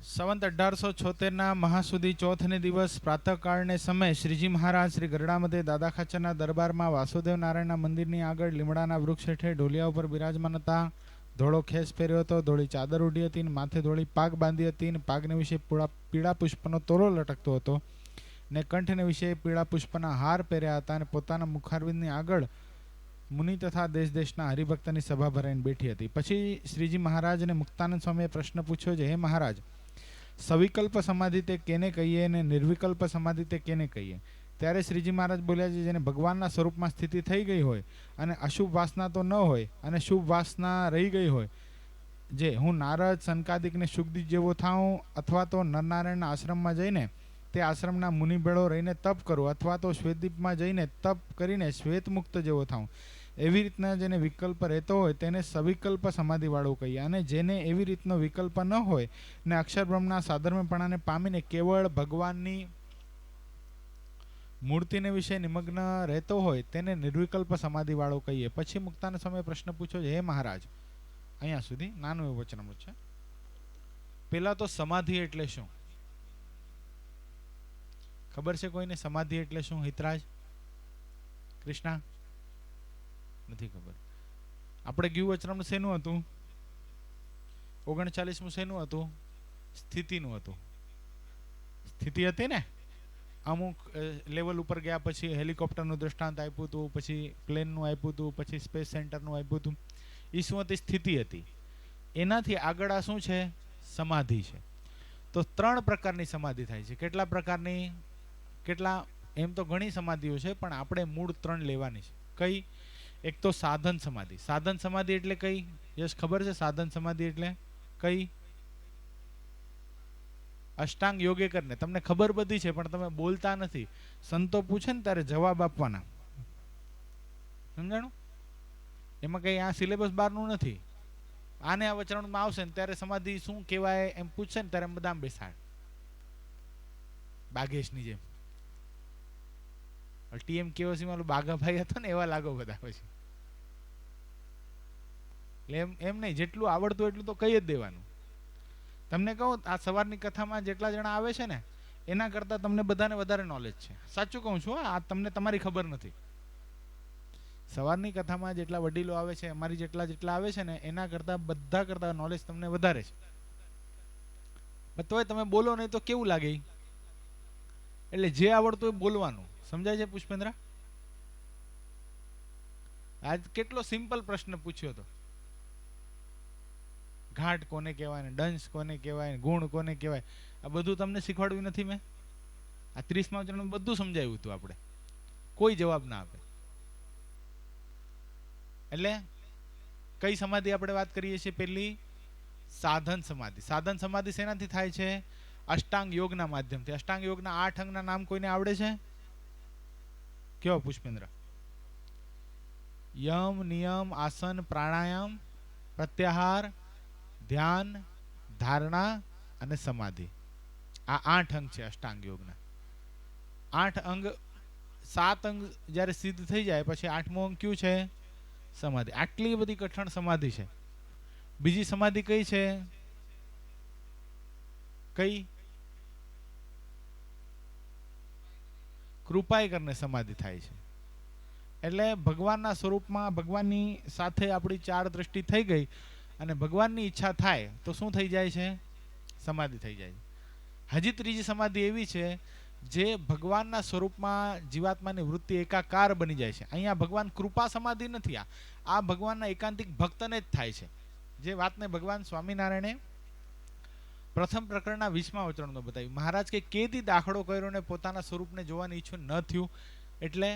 સંવંત 1876 મહાસુદી ચોથને દિવસ પ્રાતઃકાળને સમય શ્રીજી મહારાજ શ્રી ગરડામધે દાદા ખાચરના દરબારમાં વાસુદેવ નારાયણના મંદિરની આગળ લીમડાના વૃક્ષ હેઠે ઢોલિયા ઉપર બિરાજમાન હતા. ધોળો ખેસ પહેર્યો હતો, ધોળી ચાદર ઉડી હતી, માથે ધોળી પાગ બાંધી હતી, પાગને વિશે પીળા પુષ્પનો તોલો લટકતો હતો, ને કંઠને વિશે પીળા પુષ્પના હાર પહેર્યા હતા, અને પોતાના મુખારવિંદની આગળ મુનિ તથા દેશ દેશના હરિભક્તની સભા ભરાઈને બેઠી હતી. પછી શ્રીજી મહારાજને મુક્તાનંદ સ્વામીએ પ્રશ્ન પૂછ્યો છે, હે મહારાજ, સવિકલ્પ સમાધિ તે કેને કહીએ અને નિર્વિકલ્પ સમાધિ તે કેને કહીએ? ત્યારે શ્રીજી મહારાજ બોલ્યા છે, જેને ભગવાનના સ્વરૂપમાં સ્થિતિ થઈ ગઈ હોય અને અશુભ વાસના તો ન હોય અને શુભ વાસના રહી ગઈ હોય, જે હું નારદ સંકાદિકને શુકદિક જેવો થાઉં, અથવા તો નરનારાયણના આશ્રમમાં જઈને તે આશ્રમના મુનિભેળો રહીને તપ કરું, અથવા તો શ્વેતદીપમાં જઈને તપ કરીને શ્વેતમુક્ત જેવો થાઉં, એવી રીતના જેને વિકલ્પ રહેતો હોય તેને સવિકલ્પ સમાધિવાળું કહીએ. અને જેને એવી રીતનો વિકલ્પ ન હોય ને અક્ષર બ્રહ્મના સાધર્મ્યપણાને પામીને કેવળ ભગવાનની મૂર્તિને વિશે નિમગ્ન રહેતો હોય તેને નિર્વિકલ્પ સમાધિવાળો કહીએ. પછી મુક્તાના સમયે પ્રશ્ન પૂછ્યો છે, હે મહારાજ, અહીંયા સુધી નાનું એવું વચનામૃત છે. પેલા તો સમાધિ એટલે શું ખબર છે કોઈને? સમાધિ એટલે શું? હિતરાજ, કૃષ્ણા, નથી ખબર. આપણે ગયું વચનામૃત શેનું હતું? 39મું શેનું હતું? સ્થિતિનું હતું. સ્થિતિ હતી ને, અમુક લેવલ ઉપર ગયા પછી હેલિકોપ્ટરનું દ્રષ્ટાંત આપ્યું હતું, પછી પ્લેનનું આપ્યું હતું, પછી સ્પેસ સેન્ટરનું આપ્યું હતું. એ શું હતી? સ્થિતિ હતી. એનાથી આગળ આ શું છે? સમાધિ છે. તો 3 પ્રકારની સમાધિ થાય છે. કેટલા પ્રકારની? એમ તો ઘણી સમાધિઓ છે, પણ આપણે મૂળ 3 લેવાની છે. કઈ? એક તો સાધન સમાધિ. સાધન સમાધિ એટલે કઈ? યસ, ખબર છે સાધન સમાધિ એટલે કઈ? અષ્ટાંગ યોગે કરીને. તમને ખબર બધી છે પણ તમે બોલતા નથી. સંતો પૂછે ને ત્યારે જવાબ આપવાના, સમજાણું? એમાં કઈ આ સિલેબસ બહારનું નથી. આને આ વચનામૃતમાં આવશે ને ત્યારે સમાધિ શું કહેવાય એમ પૂછશે ને ત્યારે બધા બેસાડ, બાગેશની જેમ. ટીએમ કેઓસી માં બાગાભાઈ હતો ને એવા લાગો બધા. પછી એમ નહીં, જેટલું આવડતું એટલું તો કહી જ દેવાનું. તમને કહું, આ સવારની કથામાં જેટલા જણા આવે છે ને એના કરતાં તમને બધાને વધારે નોલેજ છે. સાચું કહું છું, આ તમને તમારી ખબર નથી. સવારની કથામાં જેટલા વડીલો આવે છે, અમારી જેટલા આવે છે ને એના કરતાં બધા કરતાં નોલેજ તમને વધારે છે. તોય તમે બોલો નહીં તો કેવું લાગે? એટલે જે આવડતું એ બોલવાનું. સમજાય છે પુષ્પેન્દ્ર? આજ કેટલો સિમ્પલ પ્રશ્ન પૂછ્યો હતો. ઘાટ કોને કહેવાય ને ડંસ કોને કહેવાય ને ગુણ કોને કહેવાય, આ બધું તમને શીખવાડ્યું નથી મેં? આ 30મા વચનમાં બધું સમજાવ્યું હતું. આપણે કોઈ જવાબ ના આપે. એટલે કઈ સમાધિ આપણે વાત કરીએ છીએ? પેલી સાધન સમાધિ. સાધન સમાધિ શેનાથી થાય છે? અષ્ટાંગ યોગના માધ્યમથી. અષ્ટાંગ યોગના 8 અંગના નામ કોઈને આવડે છે? કયો પુષ્પેન્દ્ર? યમ, નિયમ, આસન, પ્રાણાયામ, પ્રત્યાહાર, ધ્યાન, ધારણા અને સમાધિ. આ 8 અંગ છે અષ્ટાંગ યોગના. 8 અંગ, 7 અંગ જ્યારે સિદ્ધ થઈ જાય પછી 8મો અંગ કયું છે? સમાધિ. આટલી બધી કઠણ સમાધિ છે. બીજી સમાધિ કઈ છે? કઈ? કૃપાય કરીને સમાધિ થાય છે. એટલે ભગવાનના સ્વરૂપમાં ભગવાનની સાથે આપણી 4 દ્રષ્ટિ થઈ ગઈ અને ભગવાનની ઈચ્છા થાય તો શું થઈ જાય છે? સમાધિ થઈ જાય છે. હજી ત્રીજી સમાધિ એવી છે જે ભગવાનના સ્વરૂપમાં જીવાત્માની વૃત્તિ એકાકાર બની જાય છે. અહીંયા ભગવાન કૃપા સમાધિ નથી, આ ભગવાનના એકાંતિક ભક્તને જ થાય છે. જે વાતને ભગવાન સ્વામિનારાયણે પ્રથમ પ્રકરણના 20મા વચનમાં બતાવ્યું. મહારાજ કે કેદી દાખલો કર્યો ને પોતાના સ્વરૂપને જોવાની ઈચ્છા ન થયું. એટલે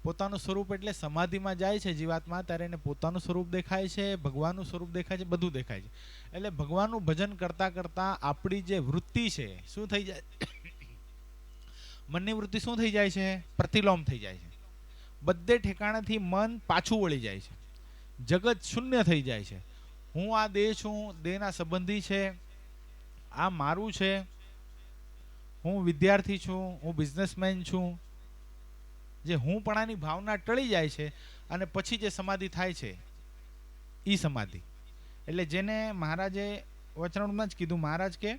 પોતાનું સ્વરૂપ એટલે સમાધિમાં જાય છે જીવાત્મા ત્યારે એને પોતાનું સ્વરૂપ દેખાય છે, ભગવાનનું સ્વરૂપ દેખાય છે, બધું દેખાય છે. એટલે ભગવાનનું ભજન કરતા કરતા આપણી જે વૃત્તિ છે શું થઈ જાય? મનની વૃત્તિ શું થઈ જાય છે? પ્રતિલોમ થઈ જાય છે. બધે ઠેકાણેથી મન પાછું વળી જાય છે. જગત શૂન્ય થઈ જાય છે. હું આ દેહ છું, દેહના સંબંધી છે, આ મારું છે, હું વિદ્યાર્થી છું, હું બિઝનેસમેન છું. જે હુંપણાની ભાવના ટળી જાય છે અને પછી જે સમાધિ થાય છે એ સમાધિ. એટલે જેને મહારાજે વચનામૃતમાં જ કીધું, મહારાજ કે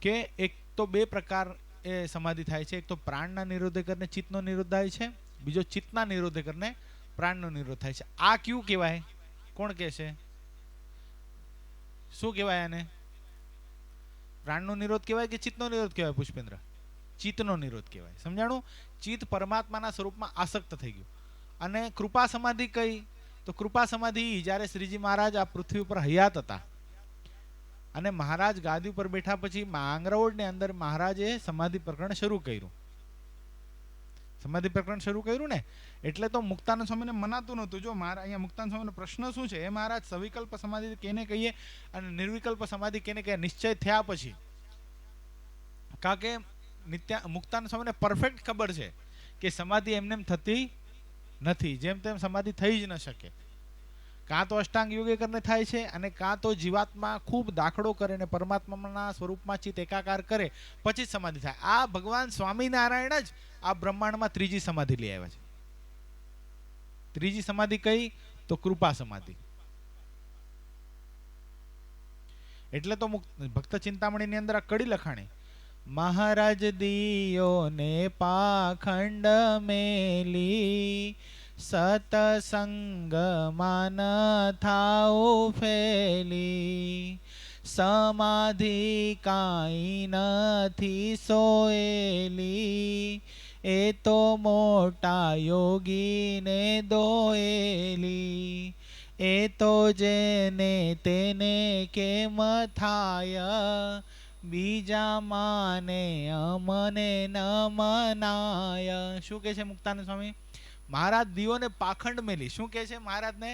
કે એક તો બે પ્રકાર એ સમાધિ થાય છે. એક તો પ્રાણના નિરોધે કરીને ચિત્તનો નિરોધ થાય છે, બીજો ચિત્તના નિરોધે કરીને પ્રાણનો નિરોધ થાય છે. આ ક્યું કહેવાય? કોણ કહે છે? શું કહેવાય આને? પ્રાણનો નિરોધ કહેવાય કે ચિત્તનો નિરોધ કહેવાય? પુષ્પેન્દ્ર, ચિત્તનો નિરોધ કહેવાય. સમજાણું? ચિત્ત પરમાત્માના સ્વરૂપમાં આસક્ત થઈ ગયું. અને કૃપા સમાધિ કઈ? તો કૃપા સમાધિ જ્યારે શ્રીજી મહારાજ આ પૃથ્વી ઉપર હયાત હતા અને મહારાજ ગાદી ઉપર બેઠા પછી માંગરોળની અંદર મહારાજે સમાધિ પ્રકરણ શરૂ કર્યું. સમાધિ પ્રકરણ શરૂ કર્યું ને એટલે તો મુક્તાનંદ સ્વામીને મનાતું નહોતું. જો મારા અહીંયા મુક્તાનંદ સ્વામીનો પ્રશ્ન શું છે? એ મહારાજ સવિકલ્પ સમાધિ કેને કહીએ અને નિર્વિકલ્પ સમાધિ કેને કહીએ? નિશ્ચય થયા પછી, કારણ કે મુક્તાનંદ સ્વામીને પરફેક્ટ ખબર છે કે સમાધિ એમને થતી નથી, જેમ તેમ સમાધિ થઈ જ ન શકે. કાં તો અષ્ટાંગ યોગે કરીને થાય છે અને કાં તો જીવાત્મા ખૂબ દાખલો કરે ને પરમાત્માના સ્વરૂપમાં ચિત્ત એકાકાર કરે પછી સમાધિ થાય. આ ભગવાન સ્વામિનારાયણ જ આ બ્રહ્માંડમાં ત્રીજી સમાધિ લઈ આવ્યા છે. ત્રીજી સમાધિ કઈ? તો કૃપા સમાધિ. એટલે તો ભક્ત ચિંતામણીની અંદર આ કડી લખાણી, મહારાજ દિયો ને પાખંડ મેલી, સતસંગ માન થાઉ ફેલી, સમાધિ કાંઈ નથી સોએલી, એ તો મોટા યોગીને દોએલી, એ તો જેને તેને કેમ થાય, બીજા માને અમને ન મનાય. શું કહે છે મુક્તાનંદ સ્વામી? મહારાજ દિયોને પાખંડ મેલી. શું કહે છે મહારાજને?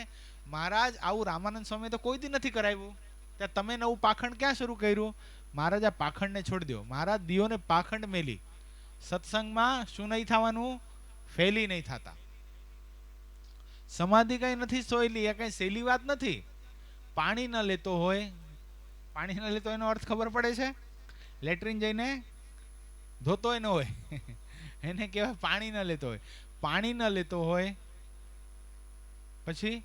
મહારાજ આવું રામાનંદ સ્વામી તો કોઈ દી નથી કરાવ્યું, ત્યાં તમે નવું પાખંડ ક્યાં શરૂ કર્યું? મહારાજ આ પાખંડને છોડી દો. મહારાજ દિયોને પાખંડ મેલી. સત્સંગમાં શું નહીં થવાનું? ફેલી નહીં થતા. સમાધિ કઈ નથી સોયલી, એ કઈ સહેલી વાત નથી. પાણી ન લેતો હોય, પાણી ન લેતો એનો અર્થ ખબર પડે છે? લેટ્રિન જઈને ધોતો ન હોય એને કહેવાય પાણી ન લેતો હોય. પાણી ન લેતો હોય પછી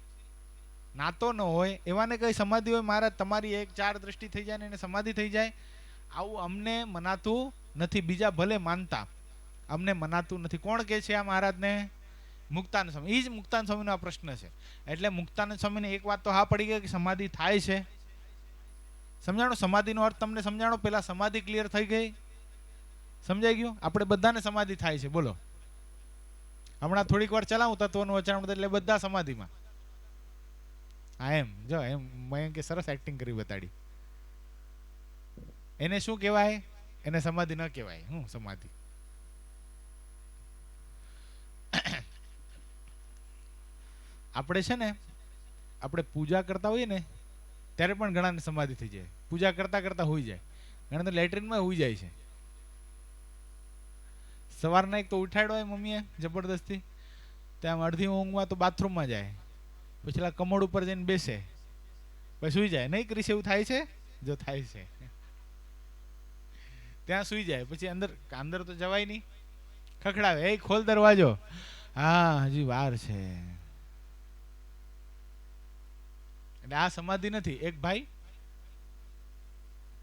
નાતો ન હોય, એવાને કઈ સમાધિ હોય? મહારાજ તમારી એક ચાર દ્રષ્ટિ થઈ જાય ને એને સમાધિ થઈ જાય. આવું અમને મનાતું નથી. બીજા ભલે માનતા, અમને મનાતું નથી. કોણ કહે છે આ મહારાજને? મુક્તાનંદ સ્વામી. એ જ મુક્તાનંદ સ્વામીનો આ પ્રશ્ન છે. એટલે મુક્તાનંદ સ્વામીને એક વાત તો હા પડી ગઈ કે સમાધિ થાય છે. સમજાણો? સમાધિનો અર્થ તમને સમજાણો? પેલા સમાધિ ક્લિયર થઈ ગઈ? સમજાઈ ગયું? આપણે બધાને સમાધિ થાય છે. બોલો, હમણાં થોડીક વાર ચલાવું તત્વનું વચાણ એટલે બધા સમાધિમાં. હા એમ જો એમ મેં કે સરસ એક્ટિંગ કરી બતાડી. એને શું કહેવાય? એને સમાધિ ન કહેવાય. હું સમાધિ આપણે છે ને, આપણે પૂજા કરતા હોઈએ ને ત્યારે પણ ઘણાને સમાધિ થઈ જાય. પૂજા કરતા કરતા હોઈ જાય. ઘણા તો લેટ્રિનમાં હોઈ જાય છે. સવારના એક તો ઉઠાડ્યો હોય મમ્મીએ જબરદસ્તી, ત્યાં અડધી ઊંઘમાં તો બાથરૂમમાં જાય, પછી કમોડ ઉપર જઈને બેસે, પછી સુઈ જાય. નહીં કરીશ? એવું થાય છે? જો થાય છે. ત્યાં સુઈ જાય, પછી અંદર તો જવાય નહીં, ખખડાવે, એ ખોલ દરવાજો. હા હજી વાર છે. એટલે આ સમાધિ નથી. એક ભાઈ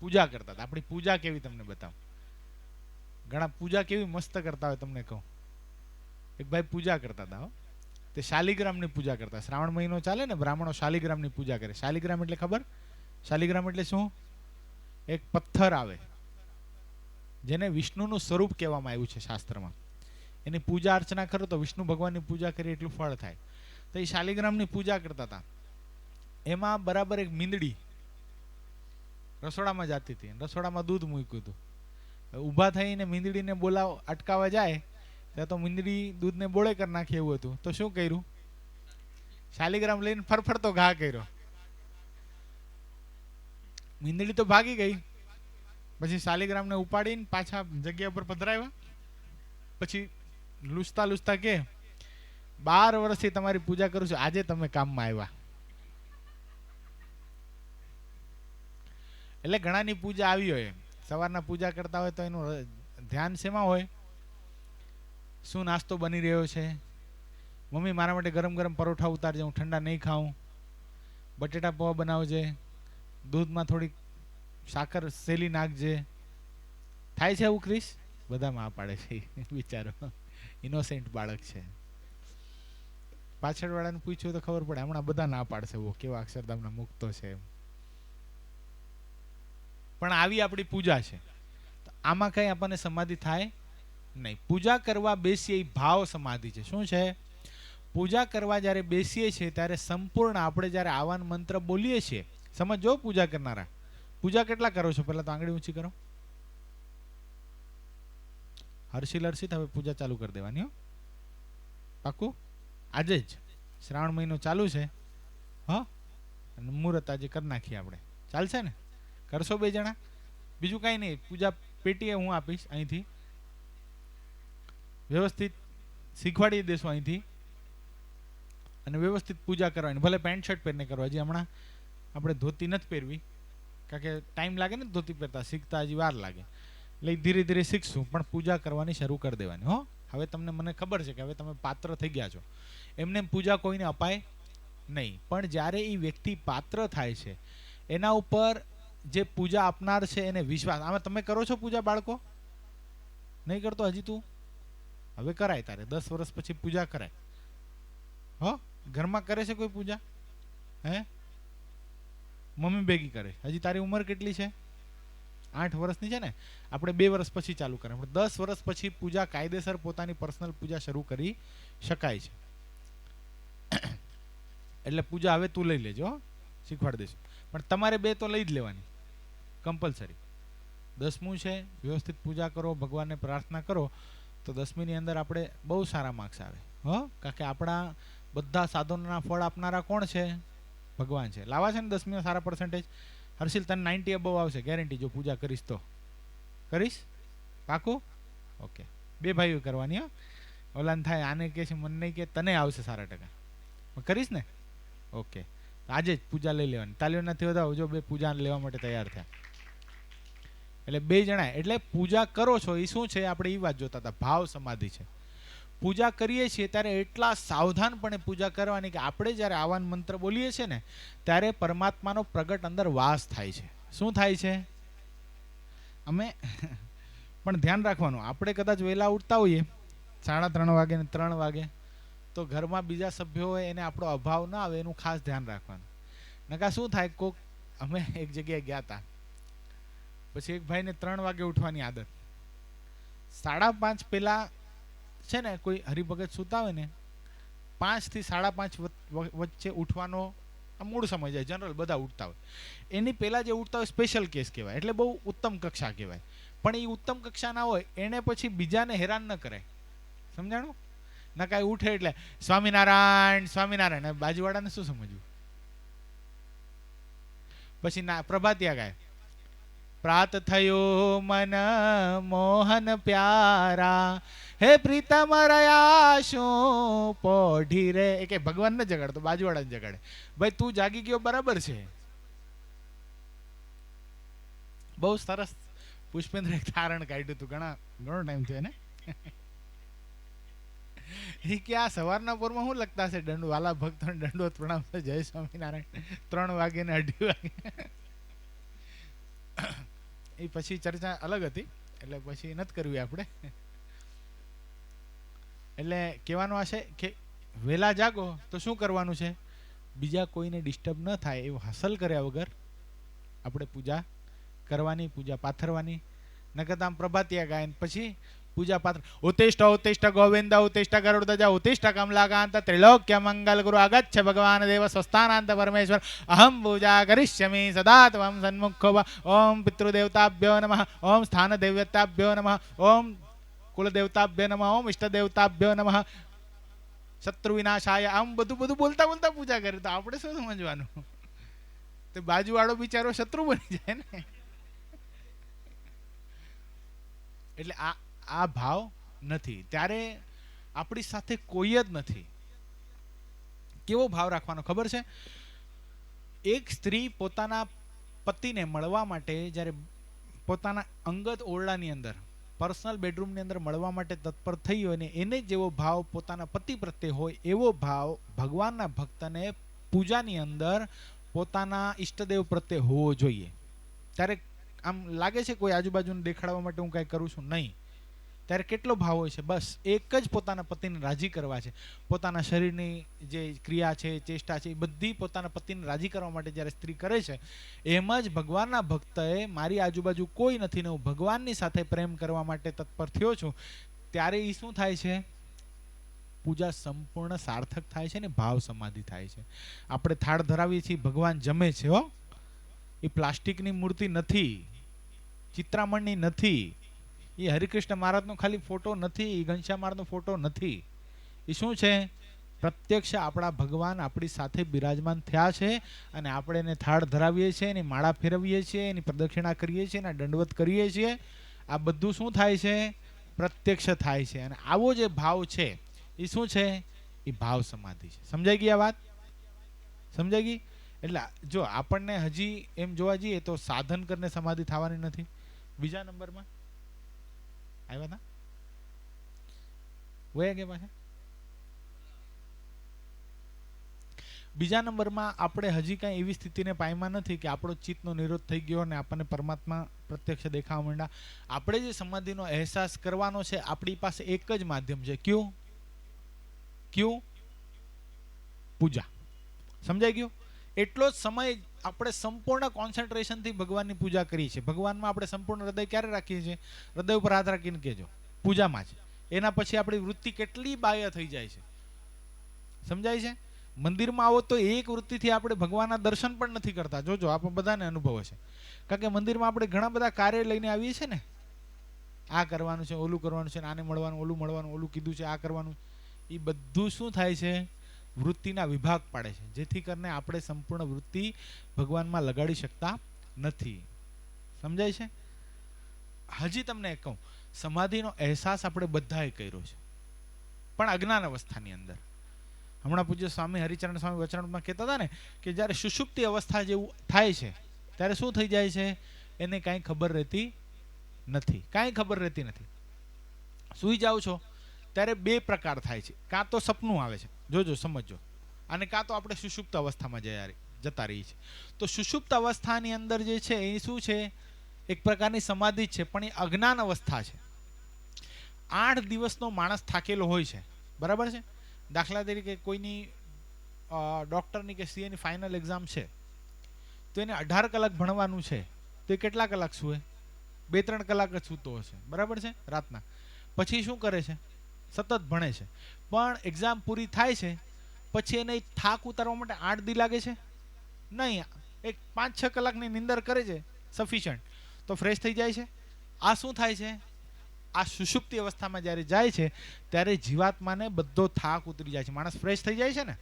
પૂજા કરતા હતા. આપણી પૂજા કેવી તમને બતાવું. ઘણા પૂજા કેવી મસ્ત કરતા હોય તમને કહું. એક ભાઈ પૂજા કરતા હતા. તે શાલિગ્રામની પૂજા કરતા. શ્રાવણ મહિનો ચાલે ને, બ્રાહ્મણો શાલિગ્રામની પૂજા કરે. શાલિગ્રામ એટલે ખબર? શાલિગ્રામ એટલે શું? એક પથ્થર આવે જેને વિષ્ણુનું સ્વરૂપ કહેવામાં આવ્યું છે શાસ્ત્રમાં. એની પૂજા અર્ચના કરો તો વિષ્ણુ ભગવાનની પૂજા કરી એટલું ફળ થાય. તો એ શાલિગ્રામની પૂજા કરતા હતા. એમાં બરાબર એક મીંદડી રસોડામાં જતી હતી. રસોડામાં દૂધ મૂક્યું હતું. ઊભા થઈને મીંદડીને અટકાવવા જાય ત્યાં તો મીંદડી દૂધને બોળે કરી નાખી એવું હતું. તો શું કર્યું? શાલિગ્રામ લઈને ફરફરતો ઘા કર્યો. મીંદડી તો ભાગી ગઈ. પછી શાલિગ્રામને ઉપાડીને પાછા જગ્યા પર પધરાવ્યા. પછી લૂછતા લૂછતા કે 12 વર્ષથી તમારી પૂજા કરું છું, આજે તમે કામમાં આવ્યા. એટલે ઘણાની પૂજા આવી હોય. સવારના પૂજા કરતા હોય તો એનું ધ્યાન શેમાં હોય? શું નાસ્તો બની રહ્યો છે? મમ્મી મારા માટે ગરમ ગરમ પરોઠા ઉતારજે, હું ઠંડા નહીં ખાઉં. બટેટા પૌવા બનાવજે, દૂધમાં થોડીક સાકર સેલી નાખજે. થાય છે એવું ક્રિસ? બધા માં પાડે છે વિચારો, ઇનોસેન્ટ બાળક છે. પાછળ વાળાને પૂછ્યું તો ખબર પડે, હમણાં બધા ના પાડશે, વો કેવા અક્ષરધામના મુક્તો છે. પણ આવી આપણી પૂજા છે, આમાં કઈ આપણને સમાધિ થાય નહીં. પૂજા કરવા બેસીએ એ ભાવ સમાધિ છે. શું છે? પૂજા કરવા જ્યારે બેસીએ છીએ ત્યારે સંપૂર્ણ આપણે જ્યારે આવાન મંત્ર બોલીએ છીએ, સમજો પૂજા કરનારા, પૂજા કેટલા કરો છો? પહેલા તો આંગળી ઊંચી કરો. હર્ષિત હવે પૂજા ચાલુ કરી દેવાની હો, પાકું? આજે જ શ્રાવણ મહિનો ચાલુ છે, હા, અને મુહૂર્ત આજે કરી નાખીએ આપણે, ચાલશે ને? કરશો બે જણા? બીજું કાંઈ નહીં, પૂજા પેટીએ હું આપીશ અહીંથી, વ્યવસ્થિત શીખવાડી દેશો અહીંથી, અને વ્યવસ્થિત પૂજા કરવાની. ભલે પેન્ટ શર્ટ પહેરીને કરવા, હજી હમણાં આપણે ધોતી નથી પહેરવી, કારણ કે ટાઈમ લાગે ને ધોતી પહેરતા, શીખતા હજી વાર લાગે, એટલે ધીરે ધીરે શીખશું, પણ પૂજા કરવાની શરૂ કરી દેવાની હો. હવે તમને, મને ખબર છે કે હવે તમે પાત્ર થઈ ગયા છો, એમને પૂજા કોઈને અપાય નહીં. પણ જ્યારે એ વ્યક્તિ પાત્ર થાય છે, એના ઉપર જે પૂજા આપનાર છે એને વિશ્વાસ. આમાં તમે કરો છો પૂજા? બાળકો નહીં કરતો હજી? તું હવે કરાય, તારે 10 વર્ષ પછી પૂજા કરાય હો. ઘરમાં કરે છે કોઈ પૂજા? હે, મમ્મી ભેગી કરે. હજી તારી ઉંમર કેટલી છે? 8 વર્ષની છે ને? આપણે 2 વર્ષ પછી ચાલુ કરે, 10 વર્ષ પછી પૂજા કાયદેસર પોતાની પર્સનલ પૂજા શરૂ કરી શકાય છે. એટલે પૂજા હવે તું લઈ લેજો, શીખવાડી દઈશું, પણ તમારે 2 તો લઈ જ લેવાની કમ્પલસરી. 10મું છે, વ્યવસ્થિત પૂજા કરો, ભગવાનને પ્રાર્થના કરો, તો 10મીની અંદર આપણે બહુ સારા માર્ક્સ આવે હો. કારણ કે આપણા બધા સાધનોના ફળ આપનારા કોણ છે? ભગવાન છે. લાવા છે ને 10મીમાં સારા પર્સન્ટેજ? હર્ષિલ તને 90 અબવ આવશે ગેરંટી, જો પૂજા કરીશ તો. કરીશ? પાકું? ઓકે. 2 ભાઈઓ કરવાની હો. ઓલાન થાય, આને કહે છે, મને નહીં કે તને આવશે સારા ટકા. કરીશ ને? ઓકે. આજે જ પૂજા લઈ લેવાની. તાલીઓ નથી વધાવો, જો 2 પૂજા લેવા માટે તૈયાર થયા. એટલે 2 જણા, એટલે પૂજા કરો છો એ શું છે? આપણે એ વાત જોતા હતા, ભાવ સમાધિ છે. પૂજા કરીએ છીએ ત્યારે એટલા સાવધાનપણે પૂજા કરવાની કે આપણે જ્યારે આવાન મંત્ર બોલીએ છીએ ને ત્યારે પરમાત્માનો પ્રગટ અંદર વાસ થાય છે. શું થાય છે? અમે પણ ધ્યાન રાખવાનું, આપણે કદાચ વહેલા ઉઠતા હોઈએ 3:30 વાગે ને 3 વાગે, તો ઘરમાં બીજા સભ્યો હોય એને આપણો અભાવ ના આવે એનું ખાસ ધ્યાન રાખવાનું. નકા શું થાય, કોક, અમે એક જગ્યાએ ગયા હતા, પછી એક ભાઈને 3 વાગે ઉઠવાની આદત, 5:30 પહેલા છે ને કોઈ હરિભગત સૂતા હોય ને, 5 થી 5:30 વચ્ચે ઉઠવાનો મૂળ સમય જાય. જનરલ બધા ઉઠતા હોય, એની પહેલા જે ઉઠતા હોય સ્પેશિયલ કેસ કહેવાય, એટલે બહુ ઉત્તમ કક્ષા કહેવાય. પણ એ ઉત્તમ કક્ષા ના હોય એને પછી બીજાને હેરાન ન કરાય, સમજાણું? ના કાંઈ ઉઠે એટલે સ્વામિનારાયણ સ્વામિનારાયણ, બાજુવાળાને શું સમજવું? પછી ના પ્રભાતિયા ગાય, પ્રાત થયો મન મોહન પ્યારા, હે પ્રીતમ રહ્યા શું પોઢી રે. એ કે ભગવાન ને જગાડતો, બાજુવાળા ને જગાડે. ભાઈ તું જાગી ગયો બરાબર છે. બહુ સરસ પુષ્પેન્દ્ર એક તારણ કાઢ્યું હતું, ઘણો ટાઈમ થયો ને. એ કે આ સવારના પોરમાં શું લખતા છે? દંડ વાલા ભક્તોને દંડોત પ્રણામ, જય સ્વામિનારાયણ, 3 વાગે ને 2:30 વાગે. એ પછી ચર્ચા અલગ હતી, એટલે પછી નથી કરવી આપણે. એટલે કહેવાનું આ છે કે વહેલા જાગો તો શું કરવાનું છે? બીજા કોઈને ડિસ્ટર્બ ન થાય એવું હાંસલ કર્યા વગર આપણે પૂજા કરવાની, પૂજા પાથરવાની. નકર આમ પ્રભાતિયા ગાયન પછી પૂજા પાત્ર, ઉત્તિષ્ઠ ઉત્તિષ્ઠ ગોવિંદ ઉત્તિષ્ઠ ગરુડધજા ઉત્તિષ્ઠ કમલાકાંત ત્રિલોક્ય મંગલ ગુરુ આગચ્છ ભગવાન દેવ સ્વસ્થાનાંત પરમેશ્વર અહમ પૂજા કરિષ્યામિ સદા ત્વં સન્મુખો ભવ. ઓમ પિતૃદેવતાભ્યો નમઃ, ઓમ સ્થાન દેવતાભ્યો નમઃ, ઓમ કુલદેવતાભ્યો નમઃ, ઓમ ઇષ્ટદેવતાભ્યો નમઃ, શત્રુ વિનાશાય. આમ બધું બોલતા બોલતા પૂજા કરે તો આપણે શું સમજવાનું? તો બાજુવાળો બિચારો શત્રુ બની જાય ને. એટલે આ ભાવ નથી, ત્યારે આપણી સાથે કોઈ જ નથી. કેવો ભાવ રાખવાનો ખબર છે? એક સ્ત્રી પોતાના પતિને મળવા માટે જ્યારે પોતાના અંગત ઓરડાની અંદર, પર્સનલ બેડરૂમની અંદર મળવા માટે તત્પર થઈ હોય ને, એને જેવો ભાવ પોતાના પતિ પ્રત્યે હોય એવો ભાવ ભગવાનના ભક્તને પૂજાની અંદર પોતાના ઈષ્ટદેવ પ્રત્યે હોવો જોઈએ. ત્યારે આમ લાગે છે કોઈ આજુબાજુને દેખાડવા માટે હું કાંઈ કરું છું, નહીં. ત્યારે કેટલો ભાવ હોય છે, બસ એક જ પોતાના પતિને રાજી કરવા છે. પોતાના શરીરની જે ક્રિયા છે, ચેષ્ટા છે, એ બધી પોતાના પતિને રાજી કરવા માટે જ્યારે સ્ત્રી કરે છે, એમ જ ભગવાનના ભક્તએ મારી આજુબાજુ કોઈ નથી ને હું ભગવાનની સાથે પ્રેમ કરવા માટે તત્પર થયો છું, ત્યારે એ શું થાય છે? પૂજા સંપૂર્ણ સાર્થક થાય છે ને ભાવ સમાધિ થાય છે. આપણે થાળ ધરાવીએ છીએ, ભગવાન જમે છે હો. એ પ્લાસ્ટિકની મૂર્તિ નથી, ચિત્રામણની નથી, એ હરિકૃષ્ણ મહારાજનો ખાલી ફોટો નથી, એ ઘનશ્યામ મહારાજનો ફોટો નથી. એ શું છે? પ્રત્યક્ષ આપણા ભગવાન આપણી સાથે બિરાજમાન થયા છે અને આપણે એને થાળ ધરાવીએ છીએ, એની માળા ફેરવીએ છીએ, એની પ્રદક્ષિણા કરીએ છીએ, એના દંડવત કરીએ છીએ. આ બધું શું થાય છે? પ્રત્યક્ષ થાય છે. અને આવો જે ભાવ છે એ શું છે? એ ભાવ સમાધિ છે. સમજાઈ ગઈ આ વાત? સમજાઈ ગઈ? એટલે જો આપણને હજી એમ જોવા જઈએ તો સાધન કરીને સમાધિ થવાની નથી. બીજા નંબરમાં આવ્યા હતા વયા ગયા પાછા. બીજા નંબરમાં આપણે હજી કાંઈ એવી સ્થિતિને પામ્યા નથી કે આપણો ચિત્તનો નિરોધ થઈ ગયો અને આપણને પરમાત્મા પ્રત્યક્ષ દેખાવા માંડ્યા. આપણે જે સમાધિનો અહેસાસ કરવાનો છે, આપણી પાસે એક જ માધ્યમ છે. કયું? પૂજા. સમજાઈ ગયું? એટલો જ સમય આપણે સંપૂર્ણ કોન્સન્ટ્રેશનથી ભગવાનની પૂજા કરીએ છીએ. ભગવાનમાં આપણે સંપૂર્ણ હૃદય ક્યારે રાખીએ છીએ? હૃદય ઉપર હાથ રાખીને કહેજો, પૂજામાં જ. એના પછી આપણી વૃત્તિ કેટલી બાહ્ય થઈ જાય છે, સમજાય છે? મંદિરમાં આવો તો એક વૃત્તિથી આપણે ભગવાનના દર્શન પણ નથી કરતા. જોજો, આપણે બધાને અનુભવ છે. કારણ કે મંદિરમાં આપણે ઘણા બધા કાર્ય લઈને આવીએ છીએ ને, આ કરવાનું છે, ઓલું કરવાનું છે, આને મળવાનું, ઓલું મળવાનું, ઓલું કીધું છે, આ કરવાનું. એ બધું શું થાય છે? વૃત્તિના વિભાગ પાડે છે, જેથી કરીને આપણે સંપૂર્ણ વૃત્તિ ભગવાનમાં લગાડી શકતા નથી. સમજાય છે? હજી તમને કહું, સમાધિનો અહેસાસ આપણે બધાએ કર્યો છે, પણ અજ્ઞાન અવસ્થાની અંદર. હમણાં પૂજ્ય સ્વામી હરિચરણ સ્વામી વચનામૃતમાં કહેતા હતા ને કે જ્યારે સુષુપ્તિ અવસ્થા જેવું થાય છે ત્યારે શું થઈ જાય છે? એને કાંઈ ખબર રહેતી નથી, કાંઈ ખબર રહેતી નથી. સૂઈ જાઓ છો ત્યારે બે પ્રકાર થાય છે. કાં તો સપનું આવે છે, જોજો સમજો, અને કાં તો આપણે સુષુપ્ત અવસ્થામાં જતા રહીએ છીએ. તો સુષુપ્ત અવસ્થાની અંદર જે છે એ શું છે? એક પ્રકારની સમાધિ જ છે, પણ એ અજ્ઞાન અવસ્થા છે. 8 દિવસનો માણસ થાકેલો હોય છે, બરાબર છે? દાખલા તરીકે કોઈની ડૉક્ટરની કે સીએની ફાઇનલ એક્ઝામ છે, તો એને 18 કલાક ભણવાનું છે, તો એ કેટલા કલાક સૂએ? 2-3 કલાક જ સૂતો હશે, બરાબર છે, રાતના. પછી શું કરે છે? સતત ભણે છે. પણ એક્ઝામ પૂરી થાય છે પછી એને થાક ઉતારવા માટે 8 દી લાગે છે? નહીં. એક 5-6 કલાકની નિંદર કરે છે, સફિશિયન્ટ, તો ફ્રેશ થઈ જાય છે. આ શું થાય છે? આ સુષુપ્તિ અવસ્થામાં જ્યારે જાય છે ત્યારે જીવાત્માને બધો થાક ઉતરી જાય છે, માણસ ફ્રેશ થઈ જાય છે ને.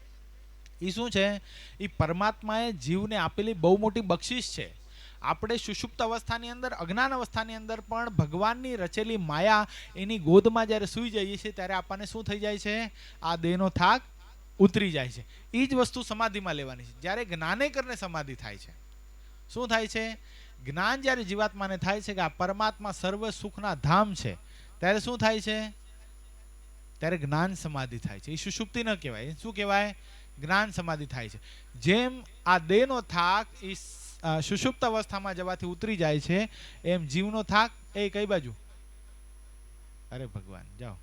એ શું છે? એ પરમાત્માએ જીવને આપેલી બહુ મોટી બક્ષિસ છે. આપણે સુષુપ્ત અવસ્થાની અંદર, અજ્ઞાન અવસ્થાની અંદર પણ ભગવાનની રચેલી માયા એની ગોદમાં જ્યારે સૂઈ જઈએ છીએ ત્યારે આપણને શું થઈ જાય છે? આ દેહનો થાક ઉતરી જાય છે. એ જ વસ્તુ સમાધિમાં લેવાની છે. જ્યારે જ્ઞાને કરીને સમાધિ થાય છે, શું થાય છે? જ્ઞાન જ્યારે જીવાત્માને થાય છે કે આ પરમાત્મા સર્વ સુખના ધામ છે, ત્યારે શું થાય છે? ત્યારે જ્ઞાન સમાધિ થાય છે. એ સુષુપ્તિ ન કહેવાય, શું કહેવાય? જ્ઞાન સમાધિ થાય છે. જેમ આ દેહનો થાક એ સુષુપ્ત અવસ્થામાં જવાથી ઉતરી જાય છે, એમ જીવનો થાક એ કઈ બાજુ? અરે ભગવાન, જાઓ.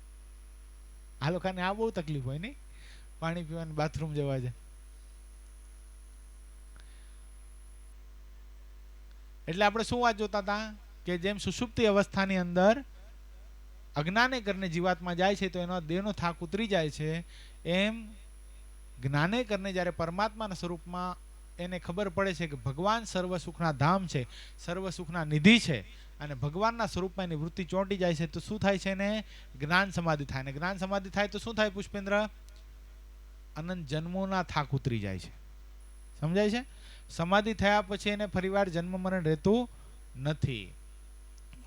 આ લોકોને આ બહુ તકલીફ હોય નહીં, પાણી પીવાનું, બાથરૂમ જવા જાય. એટલે આપણે શું વાત જોતા હતા કે જેમ સુષુપ્તિ અવસ્થાની અંદર અજ્ઞાને કરીને જીવાત્મા જાય છે તો એનો દેહનો થાક ઉતરી જાય છે, એમ જ્ઞાને કરીને જ્યારે પરમાત્માના સ્વરૂપમાં એને ખબર પડે છે કે ભગવાન સર્વ સુખના ધામ છે, સર્વ સુખના નિધિ છે, અને ભગવાનના સ્વરૂપમાં એની વૃત્તિ ચોંટી જાય છે, તો શું થાય છે? એને જ્ઞાન સમાધિ થાય. ને જ્ઞાન સમાધિ થાય તો શું થાય પુષ્પેન્દ્ર? અનંત જન્મોના થાક ઉતરી જાય છે. સમજાય છે? સમાધિ થયા પછી એને ફરીવાર જન્મ મરણ રહેતું નથી.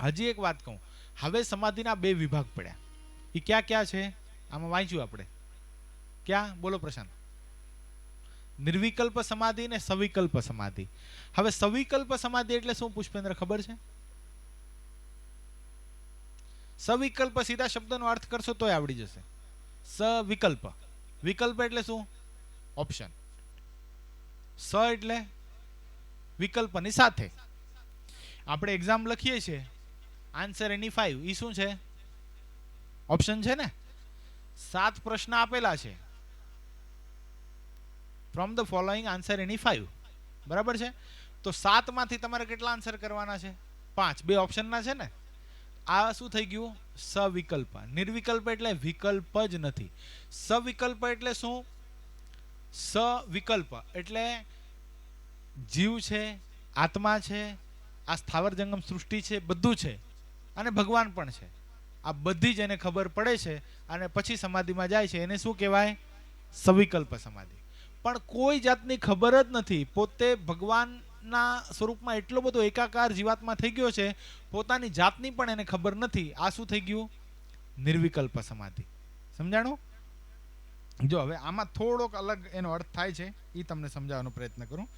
હજી એક વાત કહું, હવે સમાધિના 2 વિભાગ પડ્યા. એ ક્યાં ક્યાં છે? આમાં વાંચ્યું આપણે. ક્યાં? બોલો પ્રશાંત. નિર્વિકલ્પ સમાધિ ને સવિકલ્પ સમાધિ. હવે સવિકલ્પ સમાધિ એટલે શું પુષ્પેન્દ્ર, ખબર છે? સવિકલ્પ સીધા શબ્દનો અર્થ કરશો તોય આવડી જશે. સવિકલ્પ, વિકલ્પ એટલે શું? ઓપ્શન. સ એટલે વિકલ્પની સાથે. આપણે એક્ઝામ લખીએ છીએ આન્સર એની 5 એ શું છે? ઓપ્શન છે ને, 7 પ્રશ્ન આપેલા છે. ફ્રોમ ધ ફોલોઈંગ આન્સર એની 5, બરાબર છે. તો 7 માંથી તમારે કેટલા આન્સર કરવાના છે? 5. બે ઓપ્શનના છે ને. આ શું થઈ ગયું? સવિકલ્પ. નિર્વિકલ્પ એટલે વિકલ્પ જ નથી. સવિકલ્પ એટલે શું? સવિકલ્પ એટલે જીવ છે, આત્મા છે, આ સ્થાવર જંગમ સૃષ્ટિ છે, બધું છે, અને ભગવાન પણ છે. આ બધી જ એને ખબર પડે છે અને પછી સમાધિમાં જાય છે. એને શું કહેવાય? સવિકલ્પ સમાધિ. પણ કોઈ જાતની ખબર જ નથી. પોતે ભગવાનના સ્વરૂપમાં એટલો બધો એકાકાર જીવાત્મા થઈ ગયો છે, પોતાની જાતની પણ એને ખબર નથી. આ શું થઈ ગયું? નિર્વિકલ્પ સમાધિ. સમજાણું? જો હવે આમાં થોડોક અલગ એનો અર્થ થાય છે, એ તમને સમજાવવાનો પ્રયત્ન કરું.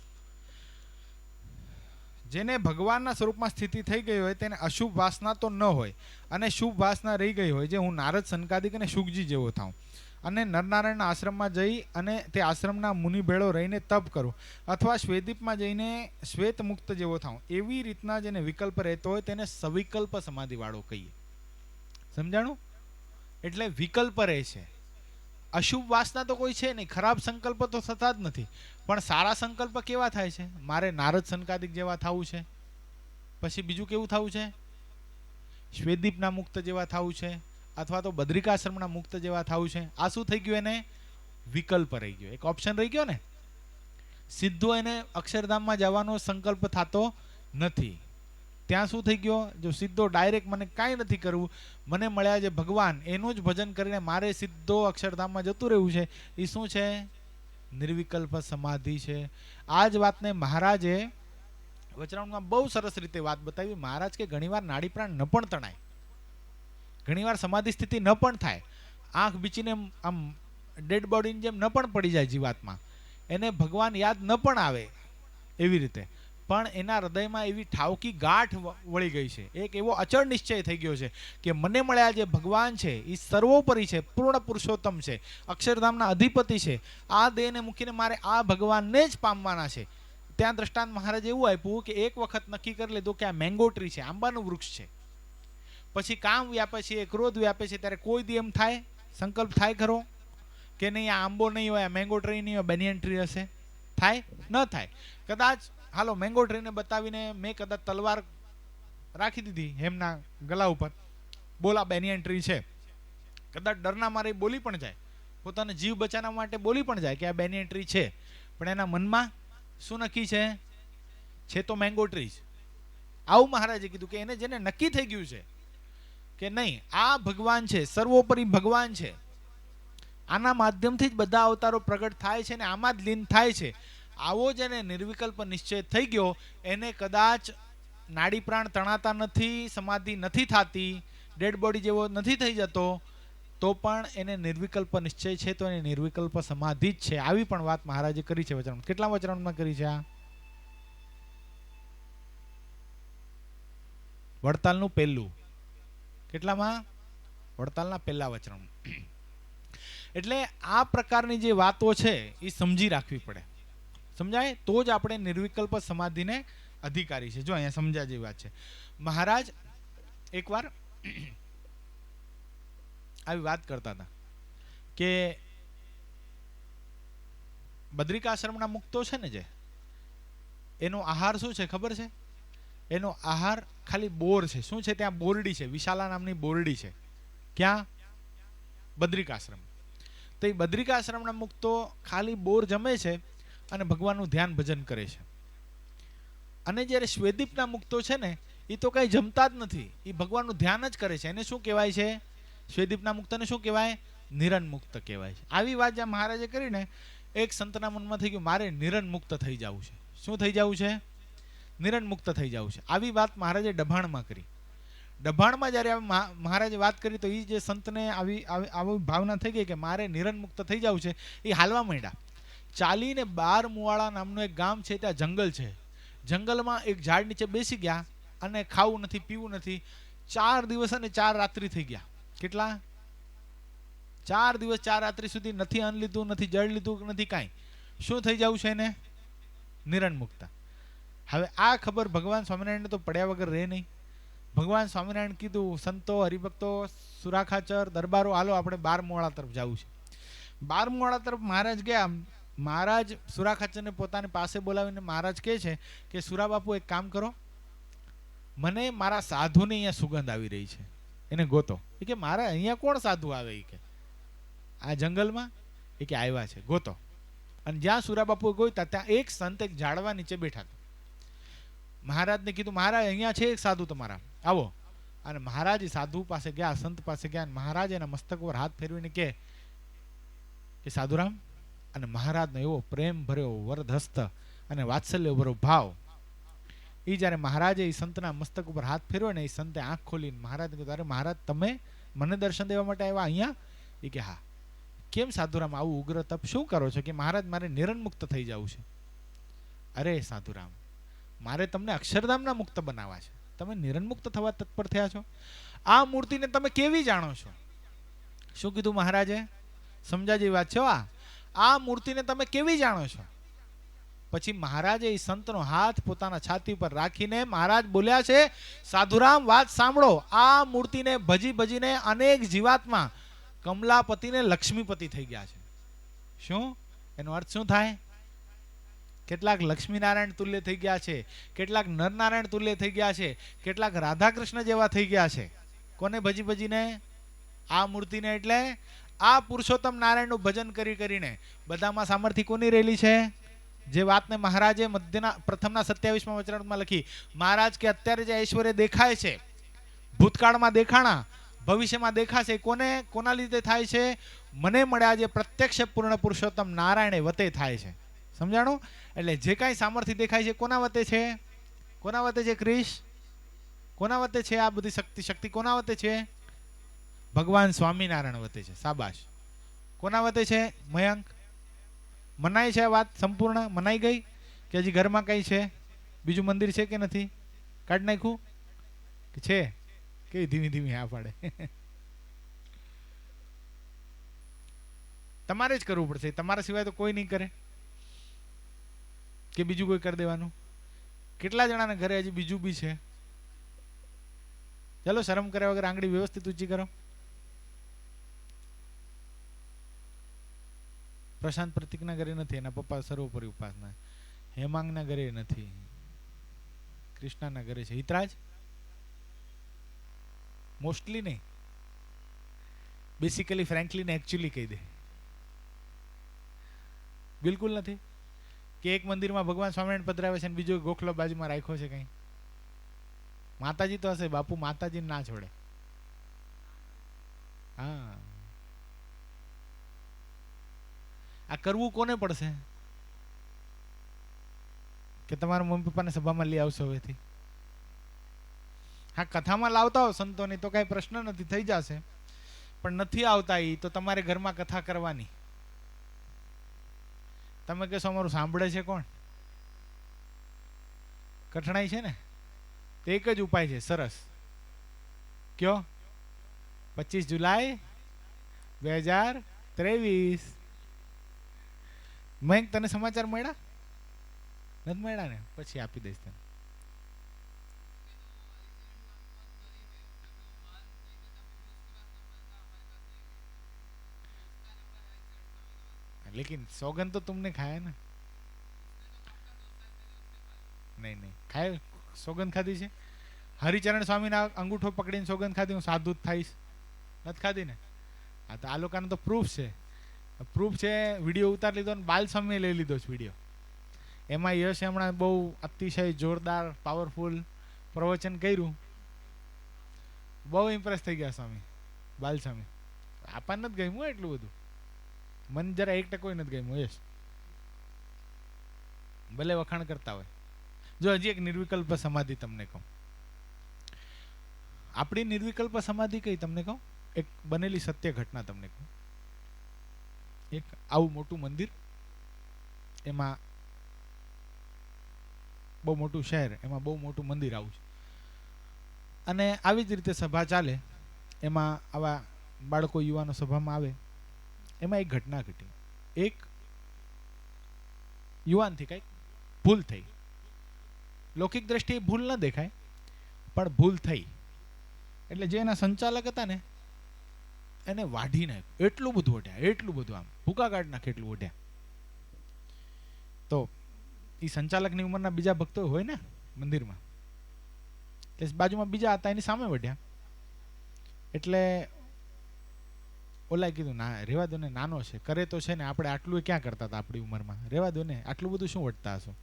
જેને ભગવાનના સ્વરૂપમાં સ્થિતિ થઈ ગઈ હોય તેને અશુભ વાસના તો ન હોય, અને શુભ વાસના રહી ગઈ હોય, જે હું નારદ, સનકાદિક અને શુકજી જેવો થાઉં, અને નરનારાયણના આશ્રમમાં જઈ અને તે આશ્રમના મુનિ ભેળો રહીને તપ કરું, અથવા શ્વેતદીપમાં જઈને શ્વેત મુક્ત જેવો થાઉં, એવી રીતના જેને વિકલ્પ રહેતો હોય તેને સવિકલ્પ સમાધિવાળો કહીએ. સમજાણું? એટલે વિકલ્પ રહે છે. અશુભ વાસના તો કોઈ છે નહીં, ખરાબ સંકલ્પ તો થતા જ નથી, પણ સારા સંકલ્પ કેવા થાય છે? મારે નારદ, સનકાદિક જેવા થવું છે, પછી બીજું કેવું થવું છે? શ્વેતદીપના મુક્ત જેવા થવું છે, અથવા તો બદ્રિકાશ્રમના મુક્ત જેવા થવું છે. આ શું થઈ ગયું? એને વિકલ્પ રહી ગયો. એક ઓપ્શન રહી ગયો ને. સીધો એને અક્ષરધામમાં જવાનો સંકલ્પ થતો નથી. ત્યાં શું થઈ ગયો? જો સીધો ડાયરેક્ટ મને કાંઈ નથી કરવું, મને મળ્યા જે ભગવાન, એનું જ ભજન કરીને મારે સીધો અક્ષરધામમાં જતું રહેવું છે, એ શું છે? નિર્વિકલ્પ સમાધિ છે. આ જ વાતને મહારાજે વચનામૃતમાં બહુ સરસ રીતે વાત બતાવી. મહારાજ કે ઘણીવાર નાડી પ્રાણ ન પણ તણાય, ઘણીવાર સમાધિ સ્થિતિ ન પણ થાય, આંખ બીચીને આમ ડેડ બોડીની જેમ ન પણ પડી જાય જીવાત્મા, એને ભગવાન યાદ ન પણ આવે એવી રીતે, પણ એના હૃદયમાં એવી ઠાવકી ગાંઠ વળી ગઈ છે. એક એવો અચળ નિશ્ચય થઈ ગયો છે કે મને મળ્યા જે ભગવાન છે એ સર્વોપરી છે, પૂર્ણ પુરુષોત્તમ છે, અક્ષરધામના અધિપતિ છે. આ દેહને મૂકીને મારે આ ભગવાનને જ પામવાના છે. ત્યાં દ્રષ્ટાંત મહારાજ એવું આપ્યું કે એક વખત નક્કી કરી લીધું કે આ મેંગો ટ્રી છે, આંબાનું વૃક્ષ છે, પછી કામ વ્યાપે છે, ક્રોધ વ્યાપે છે, ત્યારે કોઈ દી એમ થાય, સંકલ્પ થાય ખરો કે નહીં આ આંબો નહીં હોય, આ મેંગો ટ્રી નહીં હોય, બેનિયન ટ્રી હશે? થાય? ન થાય. કદાચ હાલો મેંગો ટ્રીને બતાવીને મેં કદાચ તલવાર રાખી દીધી એમના ગળા ઉપર, બોલા બેનિયન ટ્રી છે, કદાચ ડરના મારે બોલી પણ જાય, પોતાનો જીવ બચાવવા માટે બોલી પણ જાય કે આ બેનિયન ટ્રી છે, પણ એના મનમાં શું નક્કી છે તો મેંગો ટ્રી જ. આવું મહારાજે કીધું કે એને જેને નક્કી થઈ ગયું છે કે નહીં આ ભગવાન છે, સર્વોપરી ભગવાન છે, આના માધ્યમથી જ બધા અવતારો પ્રગટ થાય છે ને આમાં જ લીન થાય છે, આવો જ એને નિર્વિકલ્પ નિશ્ચય થઈ ગયો, એને કદાચ નાડી પ્રાણ તણાતા નથી, સમાધિ નથી થતી, ડેડ બોડી જેવો નથી થઈ જતો, તો પણ એને નિર્વિકલ્પ નિશ્ચય છે, તો એને નિર્વિકલ્પ સમાધિ જ છે. આવી પણ વાત મહારાજે કરી છે વચનામૃત. કેટલા વચનામૃતમાં કરી છે? આ વડતાલનું પહેલું. કેટલામાં? વડતાલના પહેલા વચનામૃત. એટલે આ પ્રકારની જે વાતો છે એ સમજી રાખવી પડે. સમજાય તો જ આપણે નિર્વિકલ્પ સમાધિને અધિકારી છે. જો અહીંયા સમજ્યા જેવી વાત છે. મહારાજ એકવાર આવી વાત કરતા હતા કે બદ્રિકાશ્રમના મુક્તો છે ને, જે એનો આહાર શું છે ખબર છે? એનો આહાર ખાલી બોર છે. શું છે? ત્યાં બોરડી છે, વિશાલા નામની બોરડી છે. ક્યાં? બદ્રિકાશ્રમ. તો એ બદ્રિકાશ્રમના મુક્તો ખાલી બોર જમે છે અને ભગવાનનું ધ્યાન ભજન કરે છે. અને જ્યારે શ્વેતદીપના મુક્તો છે ને એ તો કઈ જમતા જ નથી, એ ભગવાનનું ધ્યાન જ કરે છે. એને શું કહેવાય છે? શ્વેતદીપના મુક્તને શું કહેવાય? નિરન મુક્ત કહેવાય છે. આવી વાત જ્યાં મહારાજે કરીને એક સંતના મનમાં થઈ ગયું મારે નિરન મુક્ત થઈ જવું છે. શું થઈ જવું છે? નિરન મુક્ત થઈ જવું છે. આવી વાત મહારાજે ડભાણમાં કરી. ડભાણમાં જ્યારે મહારાજે વાત કરી તો એ જે સંતને આવી ભાવના થઈ ગઈ કે મારે નિરન મુક્ત થઈ જવું છે, એ હાલવા માંડ્યા. ચાલીને 12 મુવાડા નામનું એક ગામ છે, ત્યાં જંગલ છે. જંગલમાં એક ઝાડ નીચે બેસી ગયા અને ખાવું નથી, પીવું નથી. 4 દિવસ અને 4 રાત્રિ થઈ ગયા. કેટલા? 4 દિવસ 4 રાત્રિ સુધી નથી અન્ન લીધું, નથી જળ લીધું, નથી કાંઈ. શું થઈ જવું છે એને? નિરન મુક્ત. હવે આ ખબર ભગવાન સ્વામિનારાયણ તો પડ્યા વગર રહે નહીં. ભગવાન સ્વામિનારાયણ કીધું સંતો હરિભક્તો સુરાખાચર દરબારો હાલો આપણે 12 તરફ જવું છે. 12 તરફ મહારાજ ગયા. મહારાજ સુરાખાચરને પોતાની પાસે બોલાવીને મહારાજ કહે છે કે સુરા બાપુ એક કામ કરો, મને મારા સાધુની અહીંયા સુગંધ આવી રહી છે, એને ગોતો. એ કે મારા અહીંયા કોણ સાધુ આવે? એ કે આ જંગલમાં. એ કે આવ્યા છે, ગોતો. અને જ્યાં સુરા બાપુ ગોતા ત્યાં એક સંત એક ઝાડવા નીચે બેઠા હતા. મહારાજને કીધું મહારાજ અહીંયા છે એક સાધુ તમારા, આવો. અને મહારાજ સાધુ પાસે ગયા, સંત પાસે ગયા. અને મહારાજ એના મસ્તક પર હાથ ફેરવીને કે સાધુરામ. અને મહારાજનો એવો પ્રેમ ભર્યો વરદ હસ્ત અને વાત્સલ્ય ભર્યો ભાવ. એ જ્યારે મહારાજે એ સંતના મસ્તક ઉપર હાથ ફેરવ્યો ને, એ સંતે આંખ ખોલીને મહારાજને કીધું, અરે મહારાજ તમે મને દર્શન દેવા માટે આવ્યા અહીંયા? એ કે હા. કેમ સાધુરામ આવું ઉગ્ર તપ શું કરો છો? કે મહારાજ મારે નિરંમુક્ત થઈ જવું છે. અરે સાધુરામ, મારે તમને અક્ષરધામના મુક્ત બનાવવા છે, તમે નિરંમુક્ત થવા તત્પર થયા છો. આ મૂર્તિને તમે કેવી જાણો છો? શું કીધું મહારાજે? સમજા જેવી વાત છે. આ મૂર્તિને તમે કેવી જાણો છો? પછી મહારાજે એ સંતનો હાથ પોતાના છાતી પર રાખીને મહારાજ બોલ્યા છે, સાધુરામ વાત સાંભળો. આ મૂર્તિને ભજી ભજીને અનેક જીવાત્મા કમલાપતિને લક્ષ્મીપતિ થઈ ગયા છે. શું એનો અર્થ શું થાય? કેટલાક લક્ષ્મીનારાયણ તુલ્ય થઈ ગયા છે, કેટલાક નરનારાયણ તુલ્ય થઈ ગયા છે, કેટલાક રાધાકૃષ્ણ જેવા થઈ ગયા છે. કોને ભજી ભજીને? આ મૂર્તિને. એટલે આ પુરુષોત્તમ નારાયણનું ભજન કરી કરીને બધામાં સામર્થ્ય કોની રહેલી છે? જે વાતને મહારાજે મધ્યના પ્રથમના 27મા વચનામૃતમાં લખી. મહારાજ કે અત્યારે જે ઐશ્વર્ય દેખાય છે, ભૂતકાળમાં દેખાણા, ભવિષ્યમાં દેખાશે, કોના લીધે થાય છે? મને મળ્યા જે પ્રત્યક્ષ પૂર્ણ પુરુષોત્તમ નારાયણ વતે થાય છે. સમજાણું? એટલે જે કાંઈ સામર્થ્ય દેખાય છે કોના વતે છે? કોના વતે છે? ક્રિશ કોના વતે છે? આ બધી શક્તિ કોના વતે છે? ભગવાન સ્વામિનારાયણ વતે છે. શાબાશ. કોના વતે છે? મયંક મનાય છે? આ વાત સંપૂર્ણ મનાઈ ગઈ કે હજી ઘરમાં કઈ છે? બીજું મંદિર છે કે નથી? કાઢી નાખ્યું કે છે? કેવી ધીમી ધીમી હા પાડે. તમારે જ કરવું પડશે, તમારા સિવાય તો કોઈ નહીં કરે. કે બીજું કોઈ કરી દેવાનું? કેટલા જણાના ઘરે હજી બીજું બી છે? ચલો શરમ કર્યા વગર આંગળી વ્યવસ્થિત ઊંચી કરો. પ્રશાંત પ્રતિકના ઘરે નથી, એના પપ્પા સર્વોપરી ઉપાસના. હેમાંગના ઘરે નથી, કૃષ્ણાના ઘરે છે. હિતરાજ મોસ્ટલી નહીં, બેસિકલી ફ્રેન્કલી ને એકચ્યુઅલી કહી દે. બિલકુલ નથી. કે એક મંદિરમાં ભગવાન સ્વામિનારાયણ પધરાવે છે અને બીજો ગોખલો બાજુમાં રાખ્યો છે. કઈ માતાજી તો હશે બાપુ, માતાજી ના છોડે. હા, આ કરવું કોને પડશે? કે તમારા મમ્મી પપ્પાને સભામાં લઈ આવશો હવેથી? હા, કથામાં લાવતા હો સંતોની તો કઈ પ્રશ્ન નથી, થઈ જશે. પણ નથી આવતા એ તો તમારે ઘરમાં કથા કરવાની. તમે કહેશો અમારું સાંભળે છે કોણ? કઠણાઈ છે ને? તે એક જ ઉપાય છે, સરસ. કયો? 25 જુલાઈ 2023. મયંક તને સમાચાર મળ્યા? નથી મળ્યા ને? પછી આપી દઈશ તને. लेकिन सौगंध तो तुमने खाया ना? नहीं नहीं खाए. सौगंध खाधी છે? હરિચરણ સ્વામીના અંગૂઠો પકડીને સોગંદ ખાધી હું સાધુ જ થઈશ? નથી ખાધી ને? હા, તો આ લોકોનો તો પ્રૂફ છે. પ્રૂફ છે, વિડીયો ઉતાર લીધો ને બાલ સ્વામીએ લઈ લીધો છે વિડીયો. એમાં યશ હમણાં બહુ અતિશય જોરદાર પાવરફુલ પ્રવચન કર્યું. બહુ ઇમ્પ્રેસ થઈ ગયા સ્વામી, બાલ સ્વામી. આપણને નથી ગમ્યું એટલું બધું, મને જરા 1% નથી ગમ્યું. યશ ભલે વખાણ કરતા હોય. જો હજી એક નિર્વિકલ્પ સમાધિ તમને કહું. આપણી નિર્વિકલ્પ સમાધિ કઈ તમને કહું, એક બનેલી સત્ય ઘટના તમને કહું. એક આવું મોટું મંદિર, એમાં બહુ મોટું શહેર, એમાં બહુ મોટું મંદિર આવું છે. અને આવી જ રીતે સભા ચાલે, એમાં આવા બાળકો યુવાનો સભામાં આવે. એમાં એક ઘટના ઘટી. એક યુવાનથી કંઈક ભૂલ થઈ. લૌકિક દ્રષ્ટિએ ભૂલ ન દેખાય, પણ ભૂલ થઈ એટલે જે એના સંચાલક હતા ને એને વાઢી નાખ્યું. એટલું બધું વઢ્યા, એટલું બધું આમ ભૂકા કાઢ નાખે એટલું વઢ્યા. તો એ સંચાલકની ઉંમરના બીજા ભક્તો હોય ને મંદિરમાં, એટલે બાજુમાં બીજા હતા એની સામે વઢ્યા. એટલે ઓલાએ કીધું ના રેવા દો ને, નાનો છે, કરે તો છે ને, આપણે આટલું ક્યાં કરતા હતા આપણી ઉંમરમાં, રેવા દો ને, આટલું બધું શું વટતા હશો,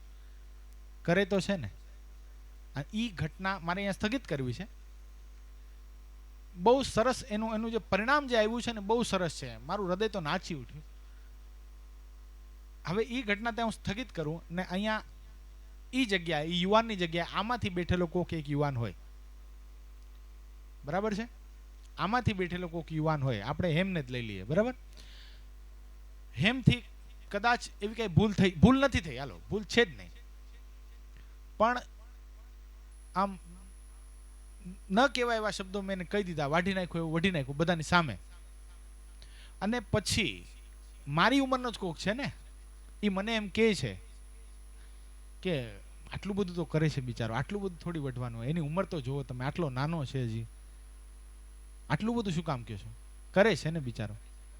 કરે તો છે ને. એ ઘટના મારે અહીંયા સ્થગિત કરવી છે. બહુ સરસ એનું જે પરિણામ જે આવ્યું છે ને બહુ સરસ છે. મારું હૃદય તો નાચી ઉઠ્યું. હવે એ ઘટના ત્યાં હું સ્થગિત કરું ને અહીંયા એ જગ્યાએ, એ યુવાનની જગ્યાએ આમાંથી બેઠેલો કોઈક એક યુવાન હોય, બરાબર છે, આમાંથી બેઠેલો કોઈક યુવાન હોય, આપણે હેમને જ લઈ લઈએ, બરાબર. હેમથી કદાચ એવી કઈ ભૂલ નથી થઈ, હાલો ભૂલ છે જ નહીં, પણ આમ ન કહેવાય એવા શબ્દો મેં કહી દીધા, વાઢી નાખ્યું એવું વઢી નાખ્યું બધાની સામે. અને પછી મારી ઉંમરનો જ કોક છે ને, એ મને એમ કહે છે કે આટલું બધું તો કરે છે બિચારો, આટલું બધું થોડી વઢવાનું હોય, એની ઉંમર તો જુઓ તમે, આટલો નાનો છે હજી, આટલું બધું શું કામ કહો છો, કરે છે ને બિચારો,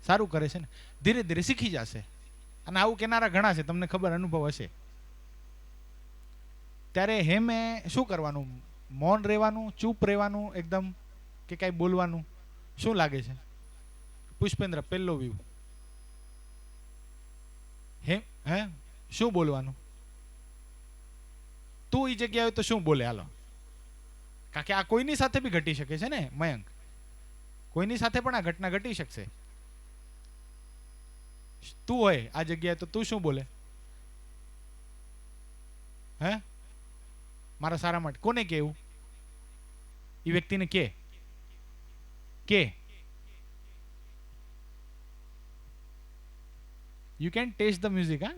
સારું કરે છે ને, ધીરે ધીરે શીખી જશે. અને આવું કેનારા ઘણા છે, તમને ખબર અનુભવ હશે. ત્યારે હેમે શું કરવાનું, મૌન રહેવાનું, ચૂપ રહેવાનું એકદમ, કે કઈ બોલવાનું? શું લાગે છે પુષ્પેન્દ્ર, પહેલો વ્યૂ? હે શું બોલવાનું? તું એ જગ્યાએ હોય તો શું બોલે? હાલો, કારણ કે આ કોઈની સાથે બી ઘટી શકે છે ને મયંક, કોઈની સાથે પણ આ ઘટના ઘટી શકશે. તું હોય આ જગ્યાએ તો તું શું બોલે? હે મારા સારા માટે કોને કેવું? એ વ્યક્તિને કે you can taste the music. હા,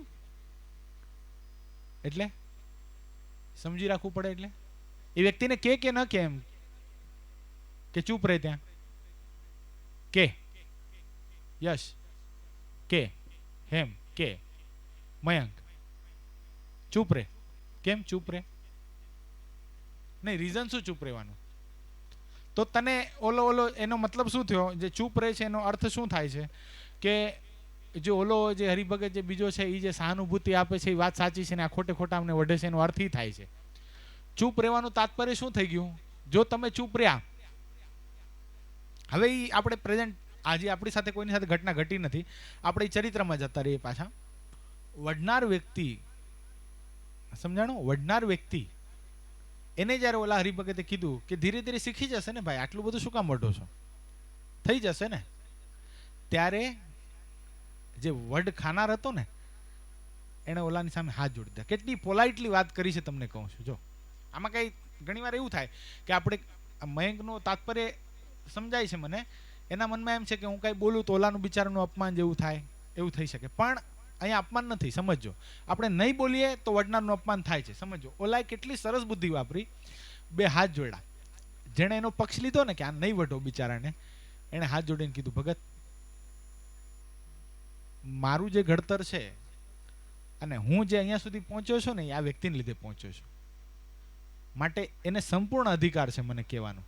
એટલે સમજી રાખવું પડે. એટલે એ વ્યક્તિને કે ન કે, એમ કે ચૂપ રહે ત્યાં, કે યશ કે હેમ કે મયંક ચૂપ રહે. કેમ ચૂપ રહે? નહીં, રીઝન શું ચૂપ રહેવાનું? તો તને ઓલો એનો મતલબ શું થયો? જે ચૂપ રહે છે એનો અર્થ શું થાય છે? કે જો ઓલો જે હરિભગત જે બીજો છે એ જે સહાનુભૂતિ આપે છે એ વાત સાચી છે ને આ ખોટે ખોટા અમને વઢે છે, એનો અર્થ એ થાય છે. ચૂપ રહેવાનું તાત્પર્ય શું થઈ ગયું? જો તમે ચૂપ રહ્યા, હવે એ આપણે પ્રેઝન્ટ, આજે આપણી સાથે કોઈની સાથે ઘટના ઘટી નથી, આપણે ચરિત્રમાં જતા રહીએ પાછા. વઢનાર વ્યક્તિ, સમજાણું? વઢનાર વ્યક્તિ એને જ્યારે ઓલા હરિભગતે કીધું કે ધીરે ધીરે શીખી જશે ને ભાઈ, આટલું બધું શું કામ વઢો છો, થઈ જશે ને, ત્યારે જે વઢ ખાનાર હતો ને એને ઓલાની સામે હાથ જોડી દીધા. કેટલી પોલાઇટલી વાત કરી છે તમને કહું છું. જો આમાં કઈ ઘણી વાર એવું થાય કે આપણે મયંકનો તાત્પર્ય સમજાય છે મને, એના મનમાં એમ છે કે હું કઈ બોલું તો ઓલાનું બિચારાનું અપમાન જેવું થાય, એવું થઈ શકે. પણ અહીંયા અપમાન નથી, સમજો. આપણે નહીં બોલીએ તો વડનારનું અપમાન થાય છે, સમજો. ઓલાએ કેટલી સરસ બુદ્ધિ વાપરી, બે હાથ જોડ્યા. જેણે એનો પક્ષ લીધો ને કે આ નહીં વઢો બિચારાને, એણે હાથ જોડીને કીધું, ભગત મારું જે ઘડતર છે અને હું જે અહીંયા સુધી પહોંચ્યો છું ને એ આ વ્યક્તિને લીધે પહોંચ્યો છું, માટે એને સંપૂર્ણ અધિકાર છે મને કહેવાનું.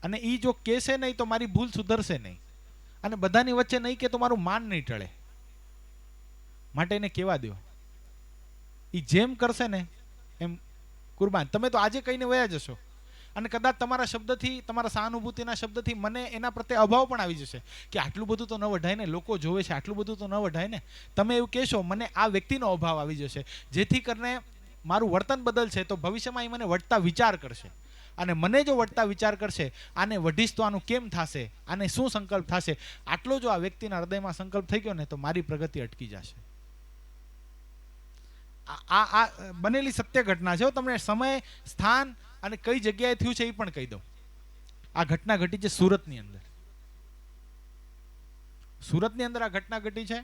અને એ જો કહેશે નહીં તો મારી ભૂલ સુધરશે નહીં, અને બધાની વચ્ચે નહીં કે તો મારું માન નહીં ટળે, માટે એને કહેવા દો. એ જેમ કરશે ને એમ કુરબાન. તમે તો આજે કહીને વયા જશો, અને કદાચ તમારા શબ્દથી, તમારા સહાનુભૂતિના શબ્દથી મને એના પ્રત્યે અભાવ પણ આવી જશે કે આટલું બધું તો ન વઢાય ને, લોકો જોવે છે, આટલું બધું તો ન વઢાય ને. તમે એવું કહેશો, મને આ વ્યક્તિનો અભાવ આવી જશે, જેથી કરીને મારું વર્તન બદલશે, તો ભવિષ્યમાં એ મને વટતા વિચાર કરશે. અને મને જો વટતા વિચાર કરશે, આને વઢીશ તો આનું કેમ થશે, આને શું સંકલ્પ થશે, આટલો જો આ વ્યક્તિના હૃદયમાં સંકલ્પ થઈ ગયો ને તો મારી પ્રગતિ અટકી જશે. આ બનેલી સત્ય ઘટના છે. તમને સમય, સ્થાન અને કઈ જગ્યાએ થયું છે એ પણ કહી દઉં. આ ઘટના ઘટી છે સુરતની અંદર. સુરતની અંદર આ ઘટના ઘટી છે.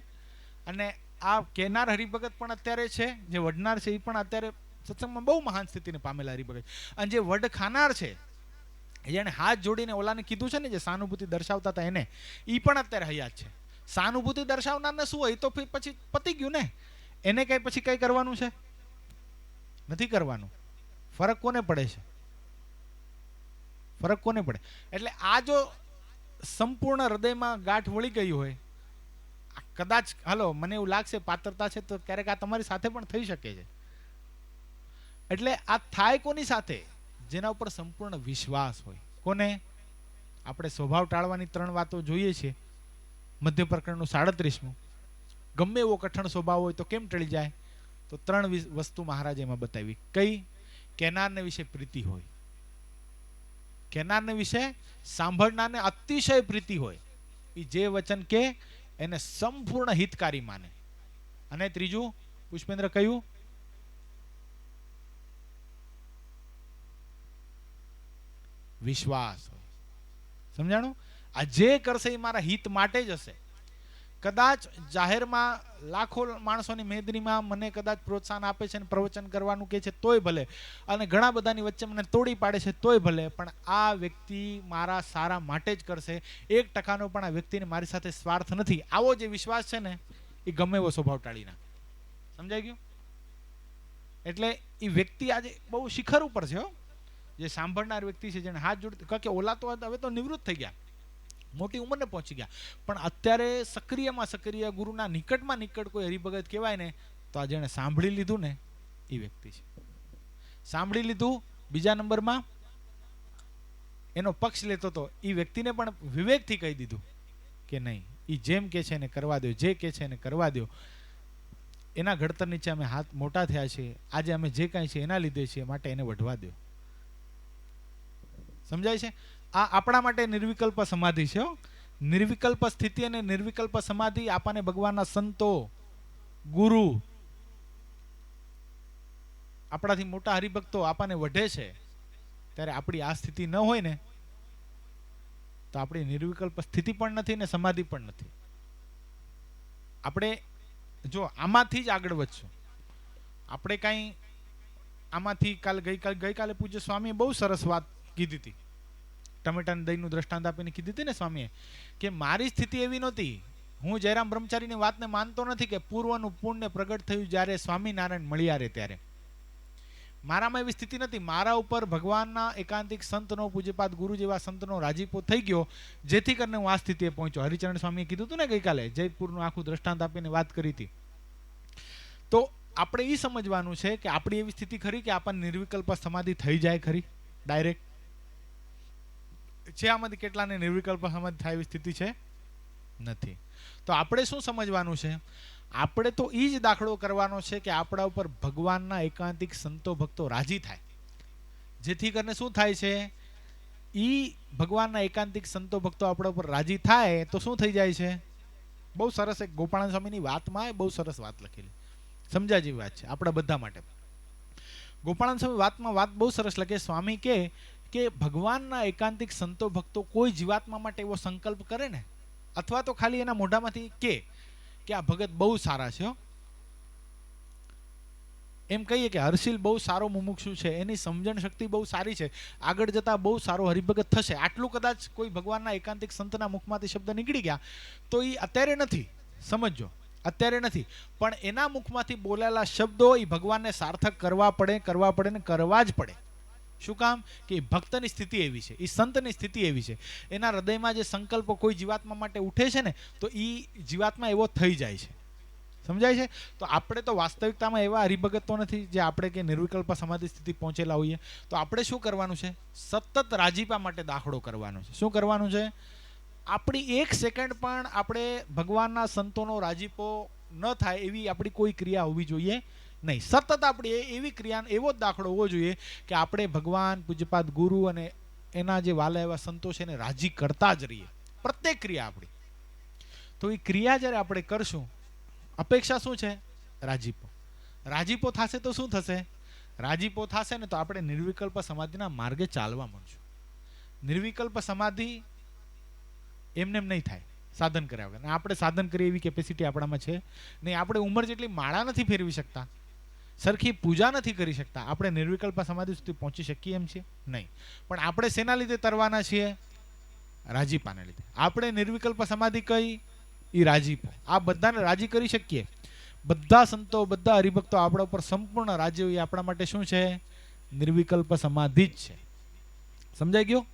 અને આ કહેનાર હરિભગત પણ અત્યારે છે, જે વઢનાર છે એ પણ અત્યારે સત્સંગમાં બહુ મહાન સ્થિતિને પામેલા હરિભગત. અને જે વઢ ખાનાર છે, જેને હાથ જોડીને ઓલાને કીધું છે ને, જે સહાનુભૂતિ દર્શાવતા હતા એને, એ પણ અત્યારે હયાત છે. સહાનુભૂતિ દર્શાવનારને શું હોય તો પછી પતી ગયું ને, એને કઈ પછી કઈ કરવાનું છે? નથી કરવાનું. ફરક કોને પડે છે? ફરક કોને પડે? એટલે આ જો સંપૂર્ણ હૃદયમાં ગાંઠ વળી ગઈ હોય, કદાચ હાલો મને એવું લાગશે પાત્રતા છે તો ક્યારેક આ તમારી સાથે પણ થઈ શકે છે. એટલે આ થાય કોની સાથે? જેના ઉપર સંપૂર્ણ વિશ્વાસ હોય. કોને? આપણે સ્વભાવ ટાળવાની 3 વાતો જોઈએ છીએ. મધ્ય પ્રકરણનું 37મું. ગમે એવો કઠણ સ્વભાવ હોય તો કેમ ટળી જાય? તો 3 વસ્તુ મહારાજ એમાં બતાવી. કઈ? કેનારને વિશે પ્રીતિ હોય, કેનારને વિશે સાંભળનારને અતિશય પ્રીતિ હોય, એ જે વચન કે એને સંપૂર્ણ હિતકારી માને. અને ત્રીજું પુષ્પેન્દ્ર કયું? વિશ્વાસ હોય. સમજાણું? આ જે કરશે એ મારા હિત માટે જ હશે. કદાચ જાહેરમાં લાખો માણસોની મેદનીમાં મને કદાચ પ્રોત્સાહન આપે છે અને પ્રવચન કરવાનું કહે છે તોય ભલે, અને ઘણા બધાની વચ્ચે મને તોડી પાડે છે તોય ભલે, પણ આ વ્યક્તિ મારા સારા માટે જ કરશે. 1% પણ આ વ્યક્તિને મારી સાથે સ્વાર્થ નથી. આવો જે વિશ્વાસ છે ને એ ગમે એવો સ્વભાવ ટાળી નાખે. સમજાઈ ગયું? એટલે એ વ્યક્તિ આજે બહુ શિખર ઉપર છે. જે સાંભળનાર વ્યક્તિ છે, જેને હાથ જોડ, કારણ કે ઓલા તો હવે તો નિવૃત્ત થઈ ગયા, મોટી ઉંમરને પહોંચી ગયા, પણ અત્યારે સક્રિયમાં સક્રિય ગુરુના નિકટમાં નિકટ કોઈ હરિભગત કહેવાય ને તો આ જેણે સાંભળી લીધું ને એ વ્યક્તિ છે. સાંભળી લીધું. બીજા નંબરમાં એનો પક્ષ લેતો હતો એ વ્યક્તિને પણ વિવેકથી કહી દીધું કે નહીં, એ જેમ કે છે એને કરવા દો, જે કે છે એને કરવા દો. એના ઘડતર નીચે અમે હાથ મોટા થયા છે, આજે અમે જે કાંઈ છે એના લીધે છીએ, માટે એને વઢવા દો. સમજાય છે? આ આપણા માટે નિર્વિકલ્પ સમાધિ છે. નિર્વિકલ્પ સ્થિતિ અને નિર્વિકલ્પ સમાધિ આપણને ભગવાનના સંતો, ગુરુ, આપણાથી મોટા હરિભક્તો આપણને વઢે છે. ત્યારે આપણી આ સ્થિતિ ન હોય ને તો આપણી નિર્વિકલ્પ સ્થિતિ પણ નથી ને સમાધિ પણ નથી. આપણે જો આમાંથી જ આગળ વધશું. આપણે કાંઈ આમાંથી ગઈકાલે પૂજ્ય સ્વામીએ બહુ સરસ વાત કીધી હતી. ટમેટાની દહીંનું દ્રષ્ટાંત આપીને કીધી હતી ને સ્વામીએ કે મારી સ્થિતિ એવી નહોતી. હું જયરામ બ્રહ્મચારીની વાતને માનતો નથી કે પૂર્વનું પુણ્ય પ્રગટ થયું જ્યારે સ્વામિનારાયણ મળ્યા રે ત્યારે. મારામાં એવી સ્થિતિ નથી. મારા ઉપર ભગવાનના એકાંતિક સંતનો, પૂજ્યપાદ ગુરુ જેવા સંતનો રાજીપો થઈ ગયો, જેથી કરીને હું આ સ્થિતિએ પહોંચ્યો. હરિચરણ સ્વામીએ કીધું હતું ને ગઈકાલે, જયપુરનું આખું દ્રષ્ટાંત આપીને વાત કરી હતી. તો આપણે એ સમજવાનું છે કે આપણી એવી સ્થિતિ ખરી કે આપણને નિર્વિકલ્પ સમાધિ થઈ જાય ખરી ડાયરેક્ટ છે? આમાંથી કેટલાને નિર્વિકલ્પ સમાધિ થાય એવી સ્થિતિ છે? નથી. તો આપણે શું સમજવાનું છે? આપણે તો એ જ દાખલો કરવાનો છે કે આપણા ઉપર ભગવાનના એકાંતિક સંતો ભક્તો રાજી થાય, જેથી કરીને શું થાય છે? એ ભગવાનના એકાંતિક સંતો ભક્તો આપણા ઉપર રાજી થાય તો શું થઈ જાય છે? બહુ સરસ એક ગોપાળાનંદ સ્વામીની વાતમાં બહુ સરસ વાત લખેલી, સમજા જેવી વાત છે આપણા બધા માટે. ગોપાળાનંદ સ્વામી વાતમાં વાત બહુ સરસ લખે. સ્વામી કે ભગવાનના એકાંતિક સંતો ભક્તો કોઈ જીવાત્મા માટે એવો સંકલ્પ કરે ને, અથવા તો ખાલી એના મોઢામાંથી કે આ ભગત બહુ સારા છે, એમ કહીએ કે હર્ષિલ બહુ સારો મુમુક્ષુ છે, એની સમજણ શક્તિ બહુ સારી છે, આગળ જતા બહુ સારો હરિભગત થશે, આટલું કદાચ કોઈ ભગવાનના એકાંતિક સંતના મુખમાંથી શબ્દ નીકળી ગયા તો એ અત્યારે નથી, સમજો, અત્યારે નથી, પણ એના મુખમાંથી બોલેલા શબ્દો એ ભગવાનને સાર્થક કરવા પડે ને કરવા જ પડે. શું કામ? કે ભક્તની સ્થિતિ એવી છે, એ સંતની સ્થિતિ એવી છે, એના હૃદયમાં જે સંકલ્પ કોઈ જીવાત્મા માટે ઉઠે છે ને તો એ જીવાત્મા એવો થઈ જાય છે. સમજાય છે? તો આપણે તો વાસ્તવિકતામાં એવા હરિભગત તો નથી જે આપણે કે નિર્વિકલ્પ સમાધિ સ્થિતિ પહોંચેલા હોઈએ. તો આપણે શું કરવાનું છે? સતત રાજીપા માટે દાખલો કરવાનો છે. શું કરવાનું છે? આપણી 1 સેકન્ડ પણ આપણે ભગવાનના સંતોનો રાજીપો ન થાય એવી આપણી કોઈ ક્રિયા હોવી જોઈએ નહીં. સતત આપણી એવી ક્રિયા, એવો જ દાખલો હોવો જોઈએ કે આપણે ભગવાન, પૂજ્યપાદ ગુરુ અને એના જે વાલા એવા સંતો છે એને રાજી કરતા જ રહીએ, પ્રત્યેક ક્રિયા આપણી. તો એ ક્રિયા જ્યારે આપણે કરશું, અપેક્ષા શું છે? રાજીપો. રાજીપો થશે તો શું થશે? રાજીપો થશે ને તો આપણે નિર્વિકલ્પ સમાધિના માર્ગે ચાલવા માંડશું. નિર્વિકલ્પ સમાધિ એમને નહીં થાય સાધન કર્યા વગર. આપણે સાધન કરીએ એવી કેપેસિટી આપણામાં છે નહીં. આપણે ઉંમર જેટલી માળા નથી ફેરવી શકતા, સરખી પૂજા નથી કરી શકતા. આપણે નિર્વિકલ્પ સમાધિ સુધી પહોંચી શકીએ એમ છીએ નહીં. પણ આપણે શેના લીધે તરવાના છીએ? રાજીપાને લીધે. આપણે નિર્વિકલ્પ સમાધિ કઈ? એ રાજીપો. આ બધાને રાજી કરી શકીએ. બધા સંતો, બધા હરિભક્તો આપણા ઉપર સંપૂર્ણ રાજી હોય, આપણા માટે શું છે? નિર્વિકલ્પ સમાધિ જ છે. સમજાઈ ગયું?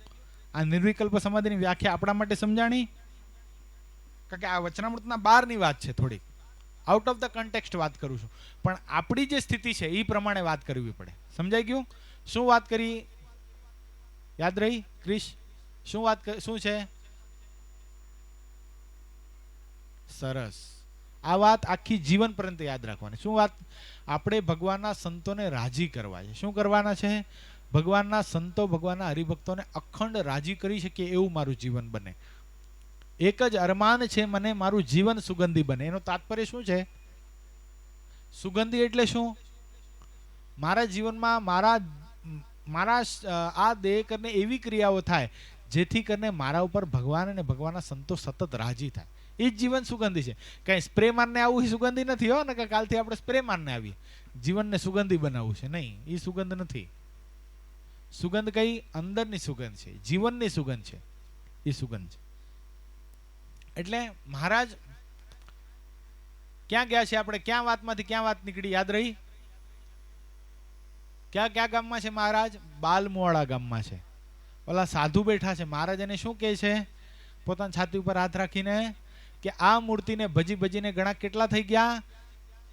આ નિર્વિકલ્પ સમાધિની વ્યાખ્યા આપણા માટે સમજાણી, કારણ કે આ વચનામૃતના બહારની વાત છે, થોડીક આઉટ ઓફ ધ કન્ટેક્સ્ટ વાત કરું છું, પણ આપણી જે સ્થિતિ છે એ પ્રમાણે વાત કરવી પડે. સમજાઈ ગયું? શું વાત કરી? યાદ રહી ક્રિશ? શું છે? સરસ. આ વાત આખી જીવન પર્યંત યાદ રાખવાની. શું વાત? આપણે ભગવાનના સંતોને રાજી કરવા છે. શું કરવાના છે? ભગવાનના સંતો, ભગવાનના હરિભક્તોને અખંડ રાજી કરી શકીએ એવું મારું જીવન બને. એક જ અરમાન છે મને, મારું જીવન સુગંધી બને. એનો તાત્પર્ય શું છે? સુગંધી એટલે શું? મારા જીવનમાં મારા આ દેહ કરીને એવી ક્રિયાઓ થાય જેથી કરીને મારા ઉપર ભગવાન અને ભગવાનના સંતો સતત રાજી થાય. એ જ જીવન સુગંધી છે. કઈ સ્પ્રે મારને આવવું એ સુગંધી નથી હો, ને કે કાલથી આપણે સ્પ્રે મારને આવી જીવનને સુગંધી બનાવવું છે, નહીં. એ સુગંધ નથી. સુગંધ કઈ? અંદરની સુગંધ છે, જીવનની સુગંધ છે. એ સુગંધ છે. એટલે મહારાજ ક્યાં ગયા છે? આપણે ક્યાં વાતમાંથી ક્યાં વાત નીકળી? યાદ રહી? ક્યાં ગામમાં છે મહારાજ? બાલમુવાડા ગામમાં છે. ઓલા સાધુ બેઠા છે. મહારાજ એને શું કહે છે? પોતાની છાતી ઉપર હાથ રાખીને કે આ મૂર્તિને ભજી ભજીને ઘણા કેટલા થઈ ગયા?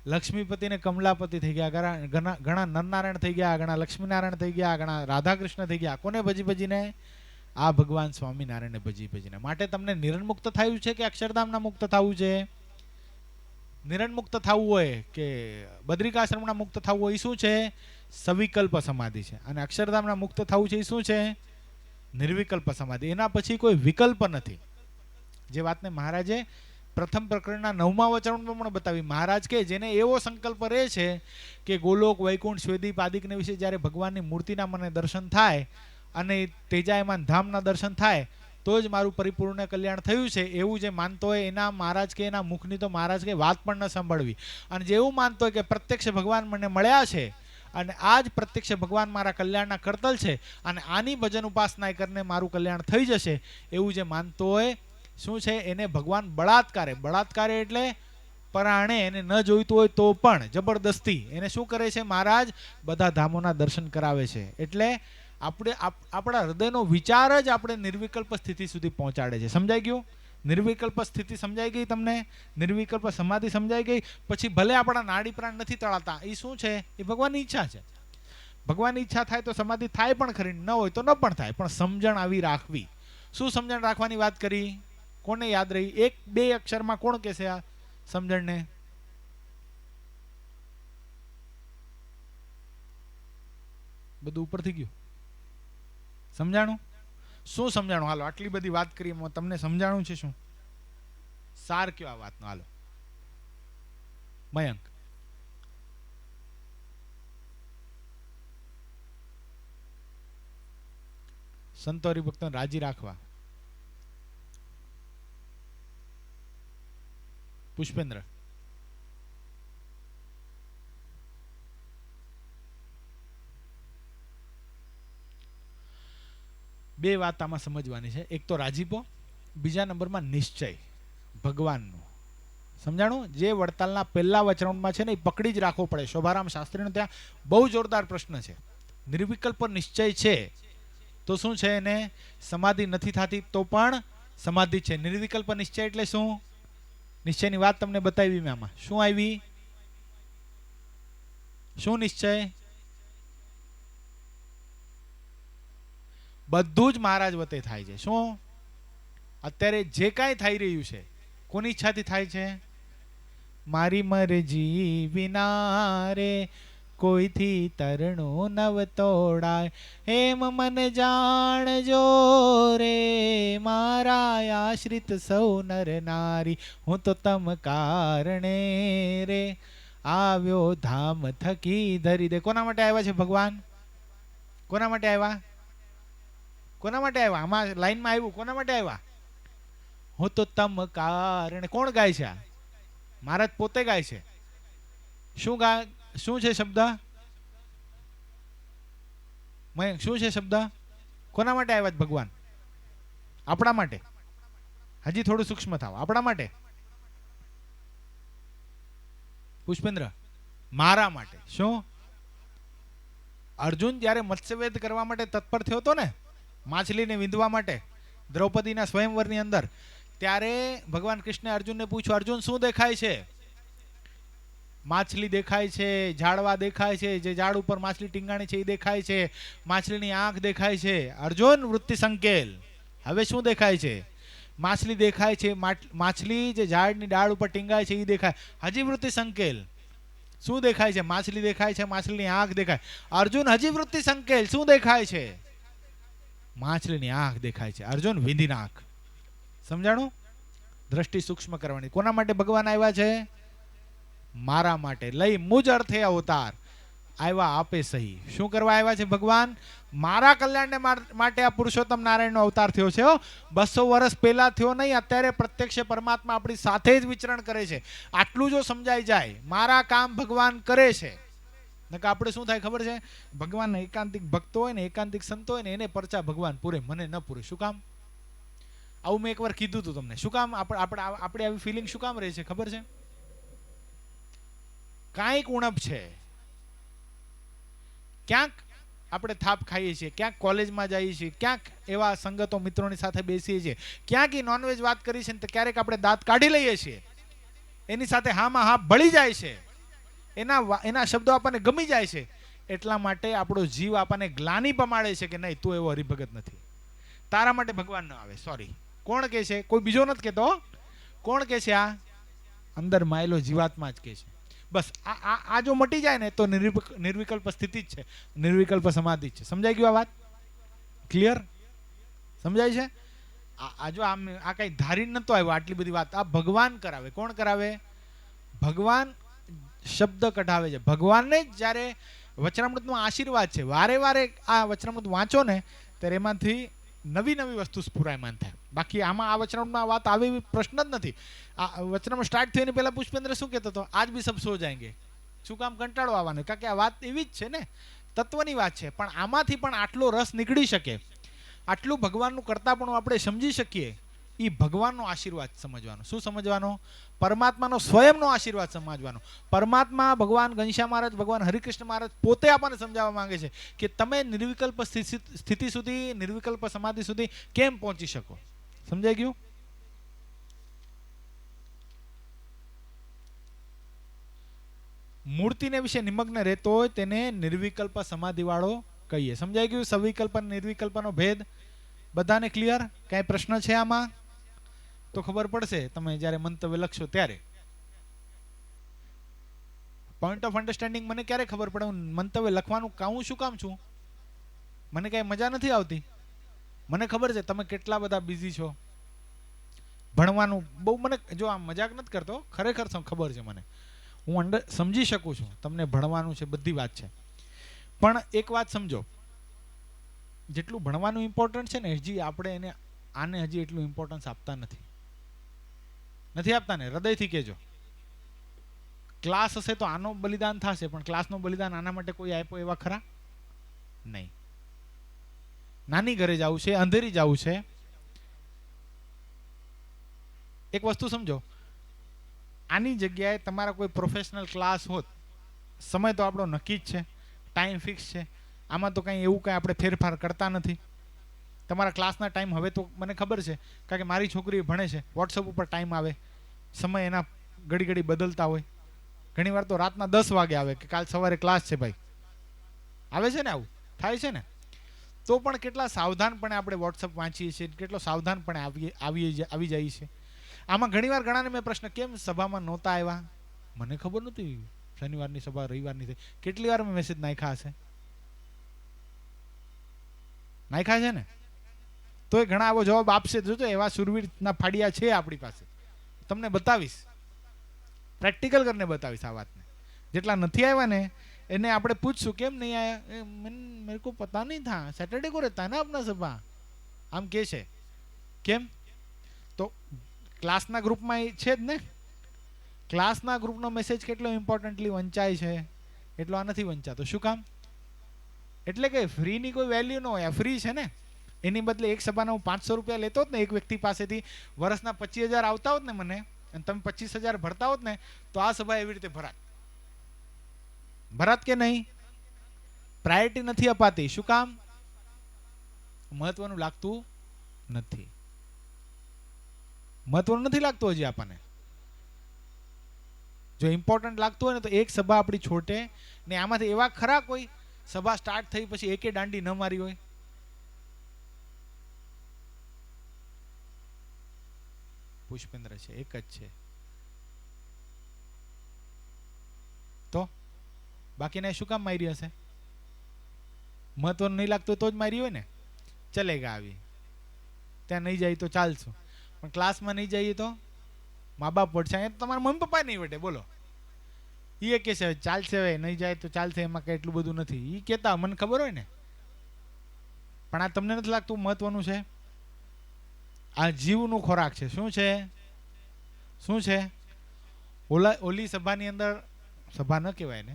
લક્ષ્મીપતિ ને કમલાપતિ થઈ ગયા, ઘણા નરનારાયણ થઈ ગયા, ઘણા લક્ષ્મીનારાયણ થઈ ગયા, ઘણા રાધાકૃષ્ણ થઈ ગયા. કોને ભજી ભજીને? આ ભગવાન સ્વામિનારાયણને ભજી ભજીને. માટે તમને નિરણમુક્ત થયું છે કે અક્ષરધામના મુક્ત થવું છે? નિરણમુક્ત થવું હોય કે બદ્રિકાશ્રમના મુક્ત થવું હોય, એ શું છે? સવિકલ્પ સમાધિ છે. અને અક્ષરધામના મુક્ત થવું છે એ શું છે? નિર્વિકલ્પ સમાધિ. એના પછી કોઈ વિકલ્પ નથી. જે વાતને મહારાજે પ્રથમ પ્રકરણના 9મા વચનમાં પણ બતાવી. મહારાજ કે જેને એવો સંકલ્પ રહે છે કે ગોલોક, વૈકુંઠ, સ્વેદીપ આદિકને વિશે જ્યારે ભગવાનની મૂર્તિના મને દર્શન થાય અને તેજાયમાન ધામના દર્શન થાય તો જ મારું પરિપૂર્ણ કલ્યાણ થયું છે, એવું જે માનતો હોય એના મહારાજ કે એના મુખની તો મહારાજ કે વાત પણ ન સાંભળવી. અને જેવું માનતો હોય કે પ્રત્યક્ષ ભગવાન મને મળ્યા છે અને આ જ પ્રત્યક્ષ ભગવાન મારા કલ્યાણના કરતલ છે અને આની ભજન ઉપાસના કરીને મારું કલ્યાણ થઈ જશે, એવું જે માનતો હોય, શું છે? એને ભગવાન બળાત્કારે એટલે પરાણે, એને ન જોઈતું હોય તો પણ જબરદસ્તી એને શું કરે છે? મહારાજ બધા ધામોના દર્શન કરાવે છે. એટલે આપણા હૃદયનો વિચાર જ આપણે નિર્વિકલ્પ સ્થિતિ સુધી પહોંચાડે છે. સમજાઈ ગયું? નિર્વિકલ્પ સ્થિતિ સમજાઈ ગઈ તમને? નિર્વિકલ્પ સમાધિ સમજાઈ ગઈ? પછી ભલે આપણા નાડી પ્રાણ નથી તળાતા, એ શું છે? એ ભગવાનની ઈચ્છા છે. ભગવાનની ઈચ્છા થાય તો સમાધિ થાય પણ ખરી, ન હોય તો ન પણ થાય, પણ સમજણ આવી રાખવી. શું સમજણ રાખવાની વાત કરી? કોને યાદ રહી? 1-2 અક્ષરમાં કોણ કહેશે આ સમજણને? બધું ઉપરથી ગયું. સમજાણું? શું સમજાણું? હાલો, આટલી બધી વાત કરી, તમને સમજાણું છે શું? સાર કયો આ વાતનો? હાલો, મયંક. સંતો હરિભક્તોને રાજી રાખવા. પુષ્પેન્દ્ર. બે વાત આમાં સમજવાની છે. એક તો રાજીપો, બીજા નંબરમાં નિશ્ચય ભગવાનનો. સમજાણું? જે વડતાલના પહેલા વચનામાં છે ને એ પકડી જ રાખવો પડે. શોભારામ શાસ્ત્રીનો ત્યાં બહુ જોરદાર પ્રશ્ન છે. નિર્વિકલ્પ નિશ્ચય છે તો શું છે? એને સમાધિ નથી થતી તો પણ સમાધિ છે. નિર્વિકલ્પ નિશ્ચય એટલે શું? નિશ્ચયની વાત તમને બતાવી મેં આમાં. શું આવી? શું નિશ્ચય? બધું જ મહારાજ વતે થાય છે. શું? અત્યારે જે કાંઈ થઈ રહ્યું છે કોની ઈચ્છાથી થાય છે? મારી મરજી વિના રે કોઈથી તરણું નવ તોડાય, એમ મન જાણજો રે મારા આશ્રિત સૌ નર નારી, હું તો તમ કારણે રે આવ્યો ધામ થકી ધરી દે. કોના માટે આવ્યા છે ભગવાન? કોના માટે આવ્યા? કોના માટે આવ્યા? આમાં લાઈનમાં આવ્યું કોના માટે આવ્યા? હું તો તમ કારણે. કોણ ગાય છે? મહારાજ પોતે ગાય છે. શું છે શબ્દ? મયંક, શું છે શબ્દ? કોના માટે આવ્યા ભગવાન? આપણા માટે. હજી થોડું સૂક્ષ્મ થાવ. આપણા માટે. પુષ્પેન્દ્ર, મારા માટે. શું? અર્જુન જ્યારે મત્સ્યવેદ કરવા માટે તત્પર થયો હતો ને, માછલીને વિંધવા માટે દ્રૌપદીના સ્વયંવરની અંદર, ત્યારે ભગવાન કૃષ્ણે અર્જુનને પૂછ્યું, અર્જુન શું દેખાય છે? માછલી દેખાય છે, ઝાડવા દેખાય છે, જે ઝાડ ઉપર માછલી ટીંગાણી છે એ દેખાય છે, માછલીની આંખ દેખાય છે. અર્જુન, વૃત્તિ સંકેલ. હવે શું દેખાય છે? માછલી દેખાય છે, માછલી જે ઝાડની ડાળ ઉપર ટીંગાય છે એ દેખાય. હજી વૃત્તિ સંકેલ. શું દેખાય છે? માછલી દેખાય છે, માછલીની આંખ દેખાય. અર્જુન, હજી વૃત્તિ સંકેલ. શું દેખાય છે? માછલીની આંખ દેખાય છે. અર્જુન, વિંધીની આંખ. સમજાણું? દ્રષ્ટિ સૂક્ષ્મ કરવાની. કોના માટે ભગવાન આવ્યા છે? મારા માટે. લઈ મુજ અર્થે અવતાર આવ્યા આપે સહી. શું કરવા આવ્યા છે ભગવાન? મારા કલ્યાણને માટે આ પુરુષોત્તમ નારાયણનો અવતાર થયો છે. 200 વર્ષ પહેલા થયો નહીં, અત્યારે પ્રત્યક્ષ પરમાત્મા આપણી સાથે જ વિચરણ કરે છે. આટલું જો સમજાઈ જાય, મારા કામ ભગવાન કરે છે. નકર આપણે શું થાય ખબર છે? ભગવાન એકાંતિક ભક્તો હોય ને, એકાંતિક સંતો હોય ને, એને પરચા ભગવાન પૂરે, મને ન પૂરે. શું કામ? આવું મેં એકવાર કીધું હતું તમને. શું કામ આપણે આવી ફિલિંગ શું કામ રહે છે ખબર છે? કાંઈક ઉણપ છે. ક્યાંક આપણે થાપ ખાઈએ છીએ, ક્યાંક કોલેજમાં જઈએ છીએ, ક્યાંક એવા સંગતો મિત્રોની સાથે બેસીએ છીએ, ક્યાંક એ નોનવેજ વાત કરી છે ને ક્યારેક આપણે દાંત કાઢી લઈએ છીએ, એની સાથે હામાં હા ભળી જાય છે, એના શબ્દો આપણને ગમી જાય છે. એટલા માટે આપણો જીવ આપણને ગ્લાની પમાડે છે કે નહીં, તું એવો હરિભગત નથી, તારા માટે ભગવાન ન આવે. સોરી, કોણ કહે છે? કોઈ બીજો નથી કહેતો. કોણ કહે છે? આ અંદર માયેલો જીવાત્મા જ કહે છે. બસ આ જો મટી જાય ને તો નિર્વિકલ્પ સ્થિતિ જ છે, નિર્વિકલ્પ સમાધિ જ છે. સમજાઈ ગયું આ વાત? ક્લિયર? સમજાય છે? આ જો આ કઈ ધારીને નતો આવ્યો આટલી બધી વાત. આ ભગવાન કરાવે. કોણ કરાવે? ભગવાન શબ્દ કઢાવે છે. ભગવાનને જ જ્યારે વચનામૃતનો આશીર્વાદ છે, વારે વારે આ વચનામૃત વાંચો ને ત્યારે એમાંથી નવી નવી વસ્તુ સ્ફુરાયમાન થાય. બાકી આમાં આ વચનામૃતમાં વાત આવે એવી પ્રશ્ન જ નથી. આ વચનામૃત સ્ટાર્ટ થઈને પહેલા પુષ્પેન્દ્ર શું કહેતો હતો? આજ બી સબ સો જાયંગે. શું કામ? કંટાળો આવવાનો. કારણ કે આ વાત એવી જ છે ને, તત્વની વાત છે. પણ આમાંથી પણ આટલો રસ નીકળી શકે, આટલું ભગવાનનું કરતાપણું આપણે સમજી શકીએ, એ ભગવાનનો આશીર્વાદ સમજવાનો. શું સમજવાનો? પરમાત્માનો સ્વયંનો આશીર્વાદ સમજવાનો. પરમાત્મા ભગવાન ઘનશ્યામ મહારાજ, ભગવાન હરિકૃષ્ણ મહારાજ પોતે આપણને સમજાવવા માંગે છે કે તમે નિર્વિકલ્પ સ્થિતિ સુધી, નિર્વિકલ્પ સમાધિ સુધી કેમ પહોંચી શકો. સમજાઈ ગયું? મૂર્તિને વિશે નિમગ્ન રહેતો હોય તેને નિર્વિકલ્પ સમાધિ વાળો કહીએ. સમજાઈ ગયું? સવિકલ્પ અને નિર્વિકલ્પનો ભેદ બધાને ક્લિયર? કઈ પ્રશ્ન છે આમાં? તો ખબર પડશે તમે જ્યારે મંતવ્ય લખશો ત્યારે. પોઈન્ટ ઓફ અન્ડરસ્ટેન્ડિંગ મને ક્યારે ખબર પડે? હું મંતવ્ય લખવાનું હું શું કામ છું? મને કઈ મજા નથી આવતી. મને ખબર છે તમે કેટલા બધા બિઝી છો. ભણવાનું બહુ, મને જો આમ મજાક નથી કરતો, ખરેખર ખબર છે મને. હું સમજી શકું છું તમને ભણવાનું છે, બધી વાત છે. પણ એક વાત સમજો, જેટલું ભણવાનું ઇમ્પોર્ટન્ટ છે ને, હજી આપણે આને હજી એટલું ઇમ્પોર્ટન્સ આપતા નથી આપતા ને. હૃદયથી કહેજો. ક્લાસ હશે તો આનો બલિદાન થશે, પણ ક્લાસનું બલિદાન આના માટે કોઈ આપ્યો એવા ખરા? નહીં. નાની ઘરે જવું છે, અંધેરી જવું છે. એક વસ્તુ સમજો, આની જગ્યાએ તમારા કોઈ પ્રોફેશનલ ક્લાસ હોત, સમય તો આપણો નક્કી જ છે, ટાઈમ ફિક્સ છે. આમાં તો કંઈ એવું કંઈ આપણે ફેરફાર કરતા નથી. તમારા ક્લાસના ટાઈમ હવે તો મને ખબર છે, કારણ કે મારી છોકરી ભણે છે, વોટ્સઅપ ઉપર ટાઈમ આવે, સમય એના ઘડી ઘડી બદલતા હોય. ઘણી વાર તો રાતના 10 વાગે આવે કે કાલ સવારે ક્લાસ છે ભાઈ. આવે છે ને, આવું થાય છે ને. તો પણ કેટલા સાવધાનપણે આપણે વોટ્સઅપ વાંચીએ છીએ, કેટલો સાવધાનપણે આવી જઈએ છીએ. આમાં ઘણીવાર ઘણાને મેં પ્રશ્ન, કેમ સભામાં નહોતા આવ્યા? મને ખબર નહોતી શનિવારની સભા રવિવારની થઈ. કેટલી વાર મેં મેસેજ નાખ્યા હશે? નાખ્યા છે ને. તો એ ઘણા આવો જવાબ આપશે. જોજો, એવા સુરવીરના ફાડિયા છે આપણી પાસે. તમને બતાવીશ, પ્રેક્ટિકલ કરીને બતાવીશ આ વાતને. જેટલા નથી આવ્યા ને એને આપણે પૂછશું, કેમ નહીં આયા? મેરે કો પતા નહીં થા, સેટરડે કો રહેતા ના આપના સભા. આમ કે છે. કેમ? તો ક્લાસના ગ્રુપમાં છે જ ને. ક્લાસના ગ્રુપનો મેસેજ કેટલો ઇમ્પોર્ટન્ટલી વંચાય છે, એટલો આ નથી વંચાતો. શું કામ? એટલે કે ફ્રીની કોઈ વેલ્યુ ન હોય. આ ફ્રી છે ને. એની બદલે એક સભાના હું 500 રૂપિયા લેતો હોત ને એક વ્યક્તિ પાસેથી, વર્ષના 25,000 આવતા હોત ને મને, અને તમે 25,000 ભરતા હોત ને, તો આ સભા એવી રીતે ભરાત. ભરાત કે નહીં? પ્રાયોરિટી નથી અપાતી. શું કામ? મહત્વનું લાગતું નથી. મહત્વનું નથી લાગતું હજી આપણને. જો ઇમ્પોર્ટન્ટ લાગતું હોય ને તો એક સભા આપણી છોટે ને. આમાંથી એવા ખરા કોઈ સભા સ્ટાર્ટ થઈ પછી એકે દાંડી ન મારી હોય? પુષ્પેન્દ્ર છે, એક જ છે. તો બાકીના શું કામ મારી હશે? મહત્વનું નહીં લાગતું તો જ મારી હોય ને. ચલેગા આવી, ત્યાં નહીં જાય તો ચાલશું, પણ ક્લાસમાં નહીં જઈએ તો મા બાપ વટશે. અહીંયા તો તમારા મમ્મી પપ્પા નહીં વટે. બોલો, એ કે છે ચાલશે, હવે નહીં જાય તો ચાલશે, એમાં કંઈ એટલું બધું નથી. એ કહેતા મને ખબર હોય ને. પણ આ તમને નથી લાગતું મહત્વનું છે? આ જીવનું ખોરાક છે. શું છે? શું છે? ઓલી સભાની અંદર, સભા ન કહેવાય ને,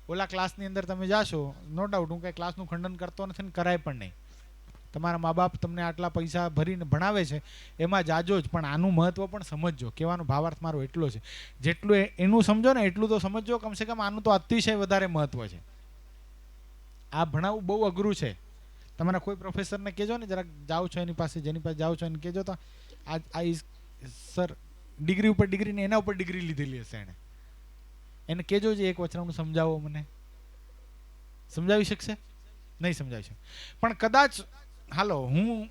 ઓલા ક્લાસની અંદર તમે જાશો, નો ડાઉટ હું કંઈ ક્લાસનું ખંડન કરતો નથી ને કરાય પણ નહીં. તમારા મા બાપ તમને આટલા પૈસા ભરીને ભણાવે છે, એમાં જાજો જ, પણ આનું મહત્વ પણ સમજજો. કહેવાનો ભાવાર્થ મારો એટલો છે, જેટલું એનું સમજો ને એટલું તો સમજજો. કમસે કમ આનું તો અતિશય વધારે મહત્વ છે. આ ભણાવવું બહુ અઘરું છે. તમારા કોઈ પ્રોફેસરને કહેજો ને, જરાક જાઓ છો એની પાસે, જેની પાસે જાઓ છો એને કહેજો તો આ સર ડિગ્રી ઉપર ડિગ્રી ને એના ઉપર ડિગ્રી લીધેલી હશે એને કહેજો જે એક વચરાનું સમજાવો મને. સમજાવી શકશે? નહીં સમજાવી શકે. પણ કદાચ હાલો, હું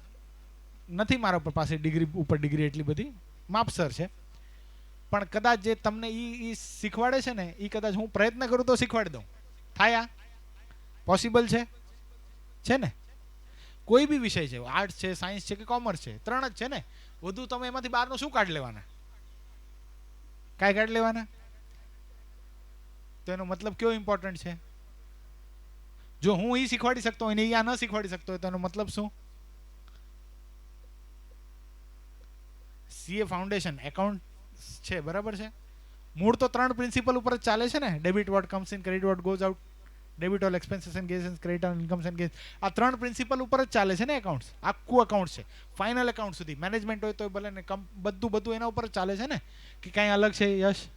નથી મારા પાસે ડિગ્રી ઉપર ડિગ્રી એટલી બધી, માપસર છે, પણ કદાચ જે તમને એ શીખવાડે છે ને, એ કદાચ હું પ્રયત્ન કરું તો શીખવાડી દઉં. થાય? આ પોસિબલ છે ને? કોઈ બી વિષય છે, આર્ટ્સ છે, સાયન્સ છે કે કોમર્સ છે, ત્રણ જ છે ને. વધુ તમે એમાંથી બહારનું શું કાઢી લેવાના? કાંઈ કાઢી લેવાના? તો એનો મતલબ કેવો ઇમ્પોર્ટન્ટ છે? જો હું એ શીખવાડી શકતો હોય ને એ આ ન શીખવાડી શકતો હોય તો એનો મતલબ શું? સીએ ફાઉન્ડેશન એકાઉન્ટ છે, બરાબર છે. મૂળ તો 3 પ્રિન્સિપલ ઉપર જ ચાલે છે ને. Debit what comes in, credit what goes out, debit all expenses and gains, credit all incomes and gains. આ 3 પ્રિન્સિપલ ઉપર જ ચાલે છે ને એકાઉન્ટ્સ. આખું એકાઉન્ટ છે, ફાઇનલ એકાઉન્ટ સુધી. મેનેજમેન્ટ હોય તો ભલે ને, બધું એના ઉપર જ ચાલે છે ને. કે કાંઈ અલગ છે? યશ,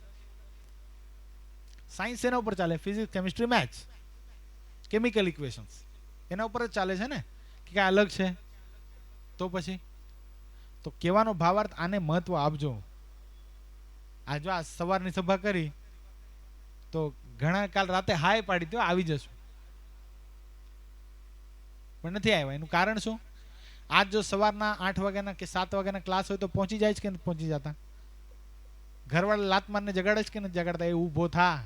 સાયન્સ એના ઉપર ચાલે. Physics, chemistry, maths, chemical equations એના ઉપર જ ચાલે છે ને. કે કાંઈ અલગ છે? તો પછી તો કહેવાનો ભાવાર્થ, આને મહત્વ આપજો. આ જો આ સવારની સભા કરી તો ઘણા કાલ રાતે હાય પાડી દો આવી જશું, પણ નથી આવ્યા. એનું કારણ શું? આજ જો સવારના 8 વાગ્યાના કે 7 વાગ્યાના ક્લાસ હોય તો પહોંચી જાય છે કે નથી પહોંચી જતા? ઘરવાળા લાત મારને જગાડે છે કે નથી જગાડતા? એ ઊભો થા.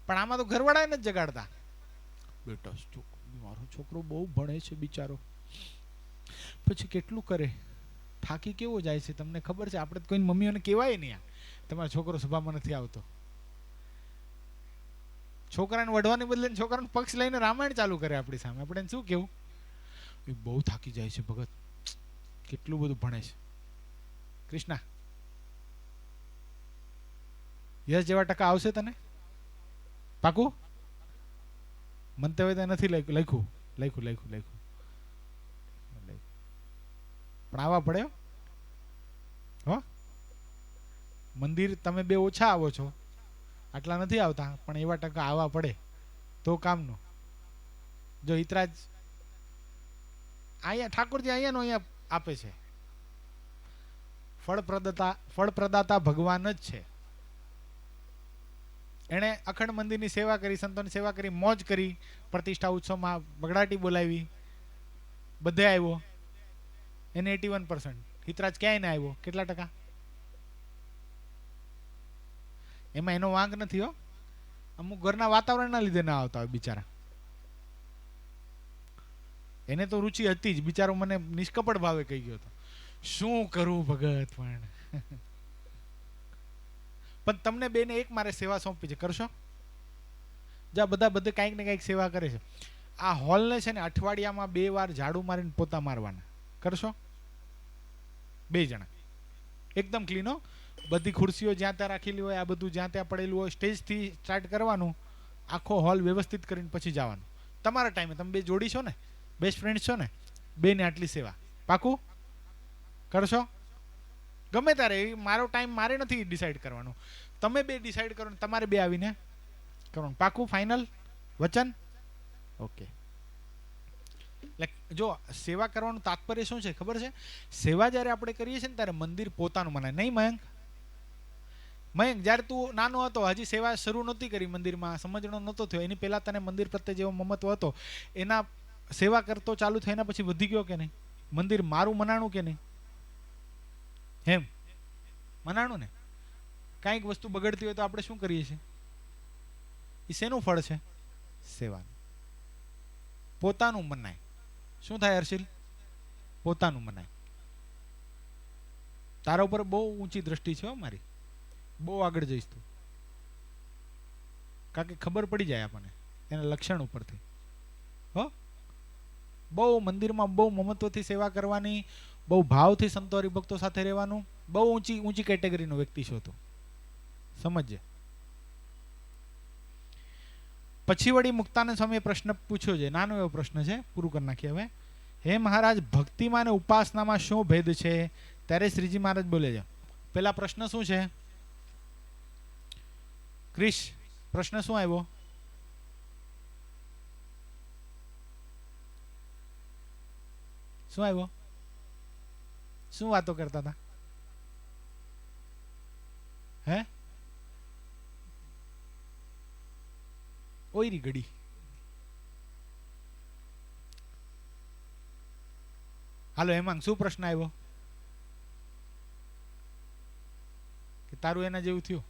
પણ આમાં તો ઘરવાળા નથી જગાડતા. બેટા મારો છોકરો બહુ ભણે છે બિચારો, પછી કેટલું કરે, થાકી કેવો જાય છે તમને ખબર છે? આપણે કોઈ મમ્મીઓને કહેવાય નહીં તમારો છોકરો સભામાં નથી આવતો. છોકરાને વઢવાની બદલે છોકરાનો પક્ષ લઈને રામાયણ ચાલુ કરે આપણી સામે. આપણે એને શું કેવું? એ બહુ થાકી જાય છે ભગત, કેટલું બધું ભણે છે. કૃષ્ણા, યશ જેવા ટકા આવશે તને? પાકું? મંતવ્ય નથી લખ્યું પણ આવવા પડે હો. મંદિર તમે બે ઓછા આવો છો, આટલા નથી આવતા, પણ એવા ટકા આવવા પડે તો કામનું. જો હિતરાજ અહીંયા ઠાકોરજી અહીંયાનો અહીંયા આપે છે. ફળપ્રદાતા ભગવાન જ છે. એણે અખંડ મંદિરની સેવા કરી, સંતોની સેવા કરી, મોજ કરી, પ્રતિષ્ઠા ઉત્સવમાં બગડાટી બોલાવી, બધે આવ્યો. એને 81%. હિતરાજ ક્યાંય ના આવ્યો. કેટલા ટકા? એમાં એનો વાંક નથી હો. અમુક ઘરના વાતાવરણના લીધે ના આવતા હોય બિચારા. એને તો રુચિ હતી જ, બિચારો મને નિષ્કપટ ભાવે કહી ગયો હતો, શું કરું ભગત. પણ તમને બેને એક મારે સેવા સોંપી છે, કરશો? જ્યાં બધે કાંઈક ને કાંઈક સેવા કરે છે. આ હોલને છે ને અઠવાડિયામાં 2 વાર ઝાડુ મારીને પોતા મારવાના. કરશો? 2 જણા એકદમ ક્લીન હો. બધી ખુરશીઓ જ્યાં ત્યાં રાખેલી હોય, આ બધું જ્યાં ત્યાં પડેલું હોય, સ્ટેજથી સ્ટાર્ટ કરવાનું, આખો હોલ વ્યવસ્થિત કરીને પછી જવાનું. તમારા ટાઈમે તમે 2 જોડી છો ને, બેસ્ટ ફ્રેન્ડ છો ને, 2 ને આટલી સેવા. પાકું? કરશો? ગમે ત્યારે. મારો ટાઈમ મારે નથી ડિસાઈડ કરવાનું. તમે બે ડિસાઈડ કરો ને તમારે બે આવીને કરવાનું. પાકું? ફાઇનલ વચન? ઓકે. એટલે જો સેવા કરવાનું તાત્પર્ય શું છે ખબર છે? સેવા જ્યારે આપણે કરીએ છીએ ને ત્યારે મંદિર પોતાનું મનાય. નહીં મયંક? મયંક, જ્યારે તું નાનો હતો, હજી સેવા શરૂ નહોતી કરી મંદિરમાં, સમજણો નહોતો થયો, એની પહેલા તને મંદિર પ્રત્યે જેવો મમત્વ હતો, એના સેવા કરતો ચાલુ થાય એના પછી વધી ગયો કે નહીં? મંદિર મારું મનાણું કે નહીં? એમ મનાણું ને. કાંઈક વસ્તુ બગડતી હોય તો આપણે શું કરીએ છીએ? એ શેનું ફળ છે? સેવાનું. પોતાનું મનાય. શું થાય હર્ષિલ? પોતાનું મનાય. તારા ઉપર બહુ ઊંચી દ્રષ્ટિ છે મારી, બહુ આગળ જઈશ તું, કારણ કે ખબર પડી જાય આપણને એના લક્ષણ ઉપરથી. હો, બહુ મંદિરમાં બહુ મમત્વથી સેવા કરવાની, બહુ ભાવથી સંતો હરિભક્તો સાથે રહેવાનું, બહુ ઊંચી કેટેગરીનો વ્યક્તિ છો તું, સમજજે. પછી વળી મુક્તાનંદ સ્વામીએ પ્રશ્ન પૂછ્યો છે, નાનો એવો પ્રશ્ન છે, પૂરું કરી નાખીએ હવે. હે મહારાજ, ભક્તિમાં અને ઉપાસનામાં શું ભેદ છે? ત્યારે શ્રીજી મહારાજ બોલે છે. પેલા પ્રશ્ન શું છે ક્રિશ? પ્રશ્ન શું આવ્યો? શું આવ્યો? શું વાતો કરતા હતા? હે? ઓયરી ઘડી. હાલો હેમાંગ, શું પ્રશ્ન આવ્યો? કે તારું એના જેવું થયું?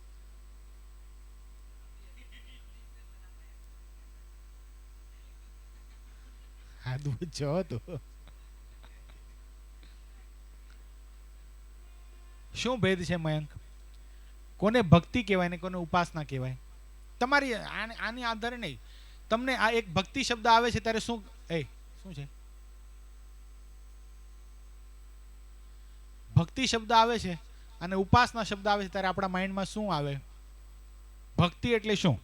હા જો તો શું ભેદ છે મયંક? કોને ભક્તિ કહેવાય ને કોને ઉપાસના કહેવાય? તમારી આની આધારે નહીં. તમને આ એક ભક્તિ શબ્દ આવે છે ત્યારે શું શું છે? ભક્તિ શબ્દ આવે છે અને ઉપાસના શબ્દ આવે છે ત્યારે આપણા માઇન્ડમાં શું આવે? ભક્તિ એટલે શું?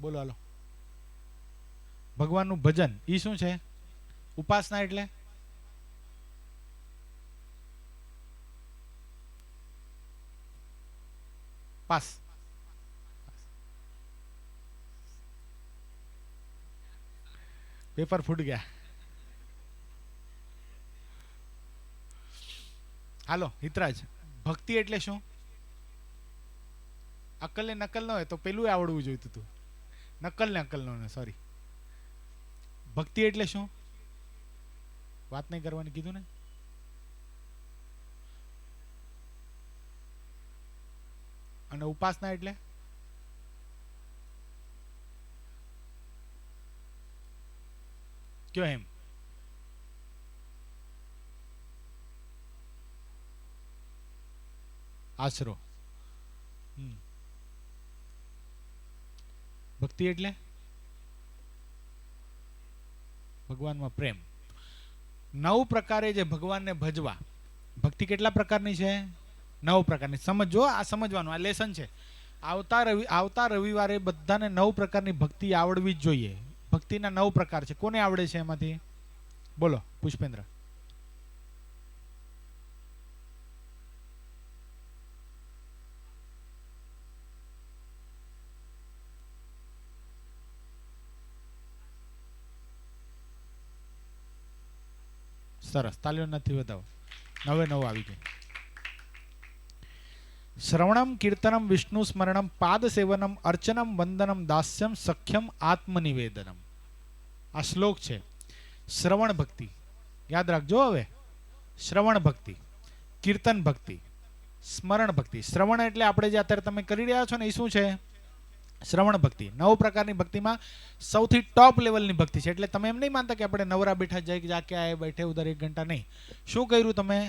બોલો હાલો. ભગવાનનું ભજન, એ શું છે? ઉપાસના એટલે પાસ. પેપર ફૂટ ગયા. હાલો હિતરાજ, ભક્તિ એટલે શું? અકલ ને નકલ ન હોય તો પેલું આવડવું જોઈતું હતું. નકલ ને અકલ નો, સોરી. ભક્તિ એટલે શું? વાત નહીં કરવાની કીધું ને. અને ઉપાસના એટલે કયો? એમ આશરો. ભક્તિ એટલે ભગવાનમાં પ્રેમ. 9 પ્રકારે જે ભગવાનને ભજવા. ભક્તિ કેટલા પ્રકારની છે? 9 પ્રકારની. સમજો, આ સમજવાનું, આ લેસન છે. આવતા રવિવારે બધાને 9 પ્રકારની ભક્તિ આવડવી જ જોઈએ. ભક્તિના 9 પ્રકાર છે. કોને આવડે છે એમાંથી? બોલો પુષ્પેન્દ્ર. સરસ, તાલીઓ નથી વધાવો. 9 આવી ગઈ. શ્રવણમ કીર્તનમ વિષ્ણુ સ્મરણમ પાદ સેવનમ અર્ચનમ વંદનમ દાસ્યમ સખ્યમ આત્મનિવેદનમ. આ શ્લોક છે. શ્રવણ ભક્તિ યાદ રાખજો. હવે શ્રવણ ભક્તિ, કીર્તન ભક્તિ, સ્મરણ ભક્તિ. શ્રવણ એટલે આપણે જે અત્યારે તમે કરી રહ્યા છો ને, એ શું છે? શ્રવણ ભક્તિ. 9 પ્રકારની ભક્તિમાં સૌથી ટોપ લેવલની ભક્તિ છે. એટલે તમે એમ નહીં માનતા કે આપણે નવરા બેઠા જાય જાકે આए બેઠે ઉધર 1 ઘંટા, નહીં. શું કર્યું તમે?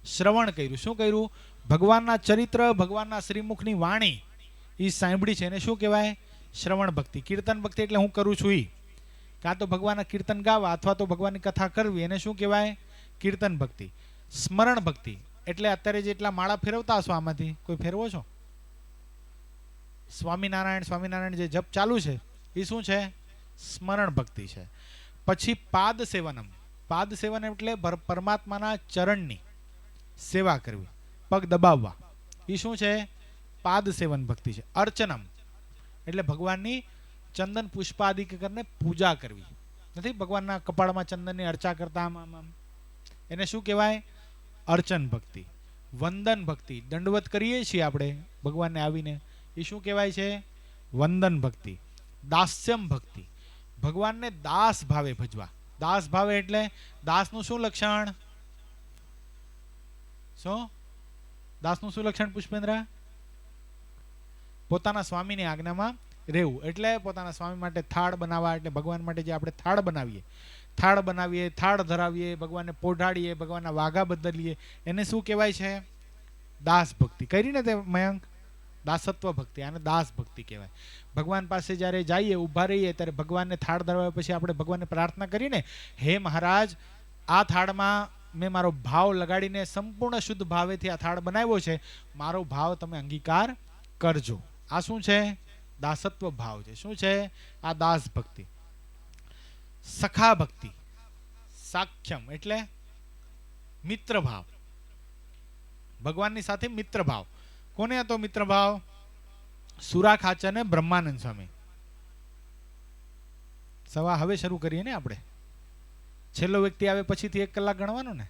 શ્રવણ કર્યું. શું કર્યું? ભગવાનના ચરિત્ર, ભગવાનના શ્રીમુખની વાણી એ સાંભળી છે. એને શું કહેવાય? શ્રવણ ભક્તિ. કીર્તન ભક્તિ એટલે હું કરું છું એ, કાં તો ભગવાનના કીર્તન ગાવા અથવા તો ભગવાનની કથા કરવી, એને શું કહેવાય? કીર્તન ભક્તિ. સ્મરણ ભક્તિ એટલે અત્યારે જેટલા માળા ફેરવતા હશો આમાંથી કોઈ ફેરવો છો? સ્વામિનારાયણ સ્વામિનારાયણ જે જપ ચાલુ છે એ શું છે? સ્મરણ ભક્તિ છે. પછી પાદ સેવનમ. પાદ સેવન એટલે પરમાત્માના ચરણની સેવા કરવી, પગ દબાવવા, એ શું છે? પાદ સેવન ભક્તિ છે. અર્ચનમ એટલે ભગવાનની ચંદન પુષ્પાદિ કરીને પૂજા કરવી, નથી ભગવાનના કપાળમાં ચંદનની અર્ચા કરતા, આમ એને શું કહેવાય? અર્ચન ભક્તિ. વંદન ભક્તિ, દંડવત કરીએ છીએ આપણે ભગવાનને આવીને, એ શું કહેવાય છે? વંદન ભક્તિ. દાસ્યમ ભક્તિ, ભગવાનને દાસ ભાવે ભજવા. દાસ ભાવે એટલે દાસનું શું લક્ષણ? શું દાસનું શું લક્ષણ પુષ્પેન્દ્ર? પોતાના સ્વામીની આજ્ઞામાં રહેવું. એટલે પોતાના સ્વામી માટે થાળ બનાવવા, એટલે ભગવાન માટે જે આપણે થાળ બનાવીએ, થાળ ધરાવીએ, ભગવાનને પોઢાડીએ, ભગવાનના વાઘા બદલીએ, એને શું કહેવાય છે? દાસ ભક્તિ. કરી ને તે મયંક? દાસત્વ ભક્તિ, આને દાસ ભક્તિ કહેવાય. ભગવાન પાસે જ્યારે જઈએ, ઊભા રહીએ, ત્યારે ભગવાનને થાળ ધરાવ્યા પછી આપણે ભગવાનને પ્રાર્થના કરીને, હે મહારાજ, આ થાળમાં મેં મારો ભાવ લગાડીને સંપૂર્ણ શુદ્ધ ભાવેથી આ થાળ બનાવ્યો છે, મારો ભાવ તમે અંગીકાર કરજો. આ શું છે? દાસત્વ ભાવ છે. શું છે? આ દાસ ભક્તિ. સખા ભક્તિ, સાખ્યમ એટલે મિત્ર ભાવ, ભગવાનની સાથે મિત્ર ભાવ. કોને હતો મિત્ર ભાવ? સુરા ખાચર અને બ્રહ્માનંદ સ્વામી. સવા હવે શરૂ કરીએ ને આપણે. છેલ્લો વ્યક્તિ આવે પછીથી 1 કલાક ગણવાનો ને.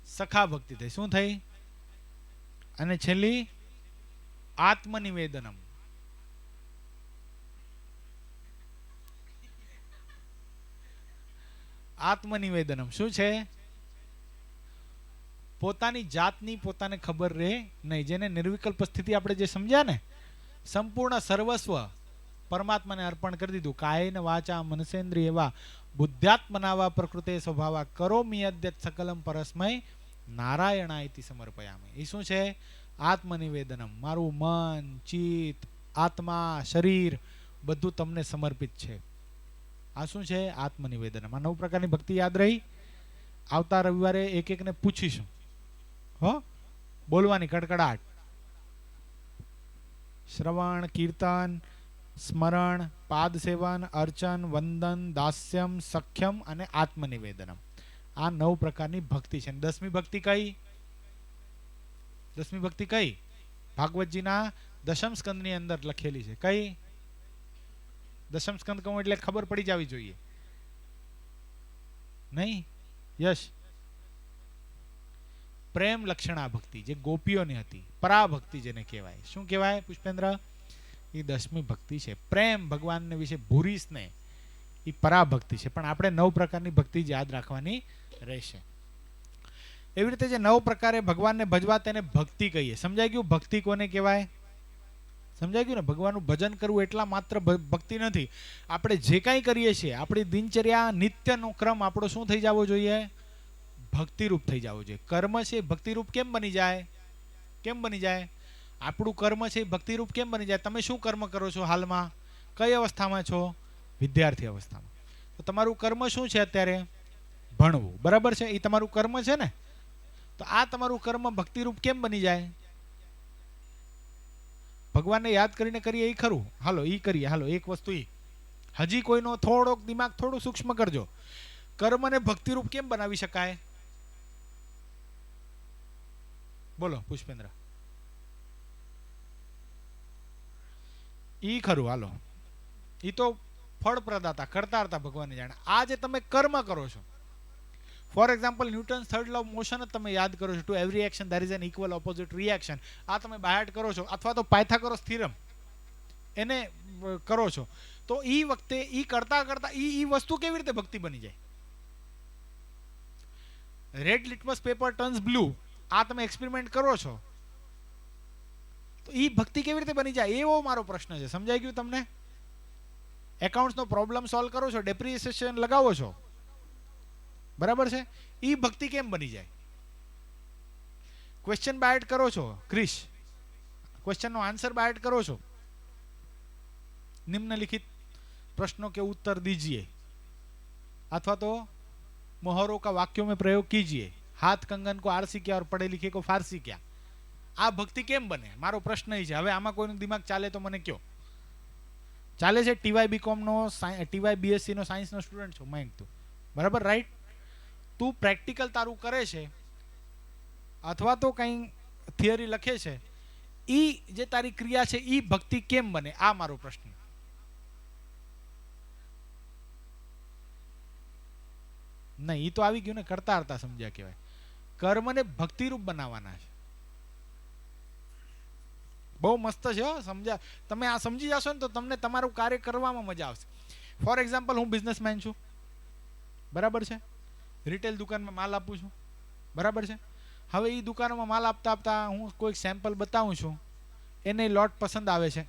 સખા ભક્તિ થઈ. શું થઈ? અને છેલ્લી આત્મનિવેદનમ. આત્મનિવેદનમ શું છે? પોતાની જાતની પોતાને ખબર રહે નહીં, જેને નિર્વિકલ્પ સ્થિતિ આપણે જે સમજ્યા ને, સંપૂર્ણ સર્વસ્વ પરમાત્માને અર્પણ કરી દીધું. કાયેન વાચા મનસેન્દ્રિય એવા બુદ્ધ્યાત્મનાવા પ્રકૃતે સ્વભાવા કરોમિ અદ્યત સકલમ પરસ્મય નારાયણાયતિ સમર્પયામિ. એ શું છે? આત્મનિવેદનમ. મારું મન, ચિત્ત, આત્મા, શરીર બધું તમને સમર્પિત છે. આ શું છે? આત્મનિવેદનમ. આ 9 પ્રકારની ભક્તિ યાદ રહી? આવતા રવિવારે એક એકને પૂછીશું. હો, બોલવાની કડકડાટ. શ્રવણ, કીર્તન, સ્મરણ, પાદ સેવન, અર્ચન, વંદન, દાસ્યમ, સખ્યમ અને આત્મનિવેદનમ. આ 9 પ્રકારની ભક્તિ છે. 10મી ભક્તિ કઈ? 10મી ભક્તિ કઈ? ભાગવતજીના દશમ સ્કંદની અંદર લખેલી છે. કઈ? દશમ સ્કંદ કહું એટલે ખબર પડી જવી જોઈએ નહીં? યશ. પ્રેમ લક્ષણા ભક્તિ, જે ગોપીઓની હતી, પરાભક્તિ જેને કહેવાય. શું કહેવાય પુષ્પેન્દ્ર? એ 10મી ભક્તિ છે. પ્રેમ ભગવાનને વિશે ભૂરી સ્નેહ, એ પરાભક્તિ છે. પણ આપણે 9 પ્રકારની ભક્તિ યાદ રાખવાની રહેશે. એવી રીતે જે 9 પ્રકારે ભગવાનને ભજવા તેને ભક્તિ કહીએ. સમજાઈ ગયું? ભક્તિ કોને કહેવાય? સમજાઈ ગયું ને? ભગવાનનું ભજન કરવું એટલા માત્ર ભક્તિ નથી. આપણે જે કાંઈ કરીએ છીએ, આપણી દિનચર્યા, નિત્યનો ક્રમ આપણો શું થઈ જવો જોઈએ? ભક્તિરૂપ થઈ જવો જોઈએ. કર્મ છે ભક્તિરૂપ કેમ બની જાય? કેમ બની જાય? આપણું કર્મ છે ભક્તિરૂપ કેમ બની જાય? તમે શું કર્મ કરો છો હાલમાં? કઈ અવસ્થામાં છો? વિદ્યાર્થી અવસ્થામાં. તો તમારું કર્મ શું છે અત્યારે? ભણવું. બરાબર છે? એ તમારું કર્મ છે ને? તો આ તમારું કર્મ ભક્તિરૂપ કેમ બની જાય? ભગવાનને યાદ કરીને કરીએ એ ખરું. હાલો એ કરીએ. હાલો એક વસ્તુ એ હજી કોઈનો થોડોક દિમાગ થોડું સૂક્ષ્મ કરજો. કર્મને ભક્તિરૂપ કેમ બનાવી શકાય? બોલો પુષ્પેન્દ્ર. ઈ ખરું. હાલો ઈ તો ફળ પ્રદાતા, કરતા હતા ભગવાનને જાણે. આ જે તમે કર્મ કરો છો, for example Newton's third law of motion જ તમે યાદ કરો છો. To every action there is an equal opposite reaction. આ તમે બાયહાર્ટ કરો છો, અથવા તો પાયથાગોરસ થિયરમ એને કરો છો. તો એ વખતે એ કરતા કરતા એ વસ્તુ કેવી રીતે ભક્તિ બની જાય? Red litmus paper turns blue, આ તમે એક્સપેરિમેન્ટ કરો છો, તો એ ભક્તિ કેવી રીતે બની જાય? એવો મારો પ્રશ્ન છે. સમજાઈ ગયું તમને? એકાઉન્ટ્સનો પ્રોબ્લેમ સોલ્વ કરો છો, ડેપ્રિસિએશન લગાવો છો, બરાબર છે? એ ભક્તિ કેમ બની જાય? ક્વેશ્ચન બાયટ કરો છો, ક્રિશ, ક્વેશ્ચનનો આન્સર બાયટ કરો છો, निम्नलिखित प्रश्नों के उत्तर दीजिए अथवा तो मोहरों का वाक्यों में प्रयोग कीजिए. हाथ कंगन को आरसी क्या और पढ़े लिखे को फारसी क्या? આ ભક્તિ કેમ બને? મારો પ્રશ્ન એ છે. હવે આમાં કોઈનું દિમાગ ચાલે તો મને કયો. ચાલે છે? ટીવાય બીકોમનો, ટીવાય બીએસસીનો સાયન્સનો સ્ટુડન્ટ છો મયંક તું, બરાબર? રાઈટ. તું પ્રેક્ટિકલ તારું કરે છે અથવા તો કંઈ થિયરી લખે છે, એ જે તારી ક્રિયા છે એ ભક્તિ કેમ બને? આ મારો પ્રશ્ન. નહીં, એ તો આવી ગયું ને, કરતા કરતા સમજ્યા કહેવાય. કર્મને ભક્તિરૂપ બનાવવાના છે. બહુ મસ્ત છે હો, સમજ્યા? તમે આ સમજી જશો ને તો તમને તમારું કાર્ય કરવામાં મજા આવશે. ફોર એક્ઝામ્પલ, હું બિઝનેસમેન છું, બરાબર છે? રિટેલ દુકાનમાં માલ આપું છું, બરાબર છે? હવે એ દુકાનમાં માલ આપતા આપતા હું કોઈક સેમ્પલ બતાવું છું, એને લોટ પસંદ આવે છે.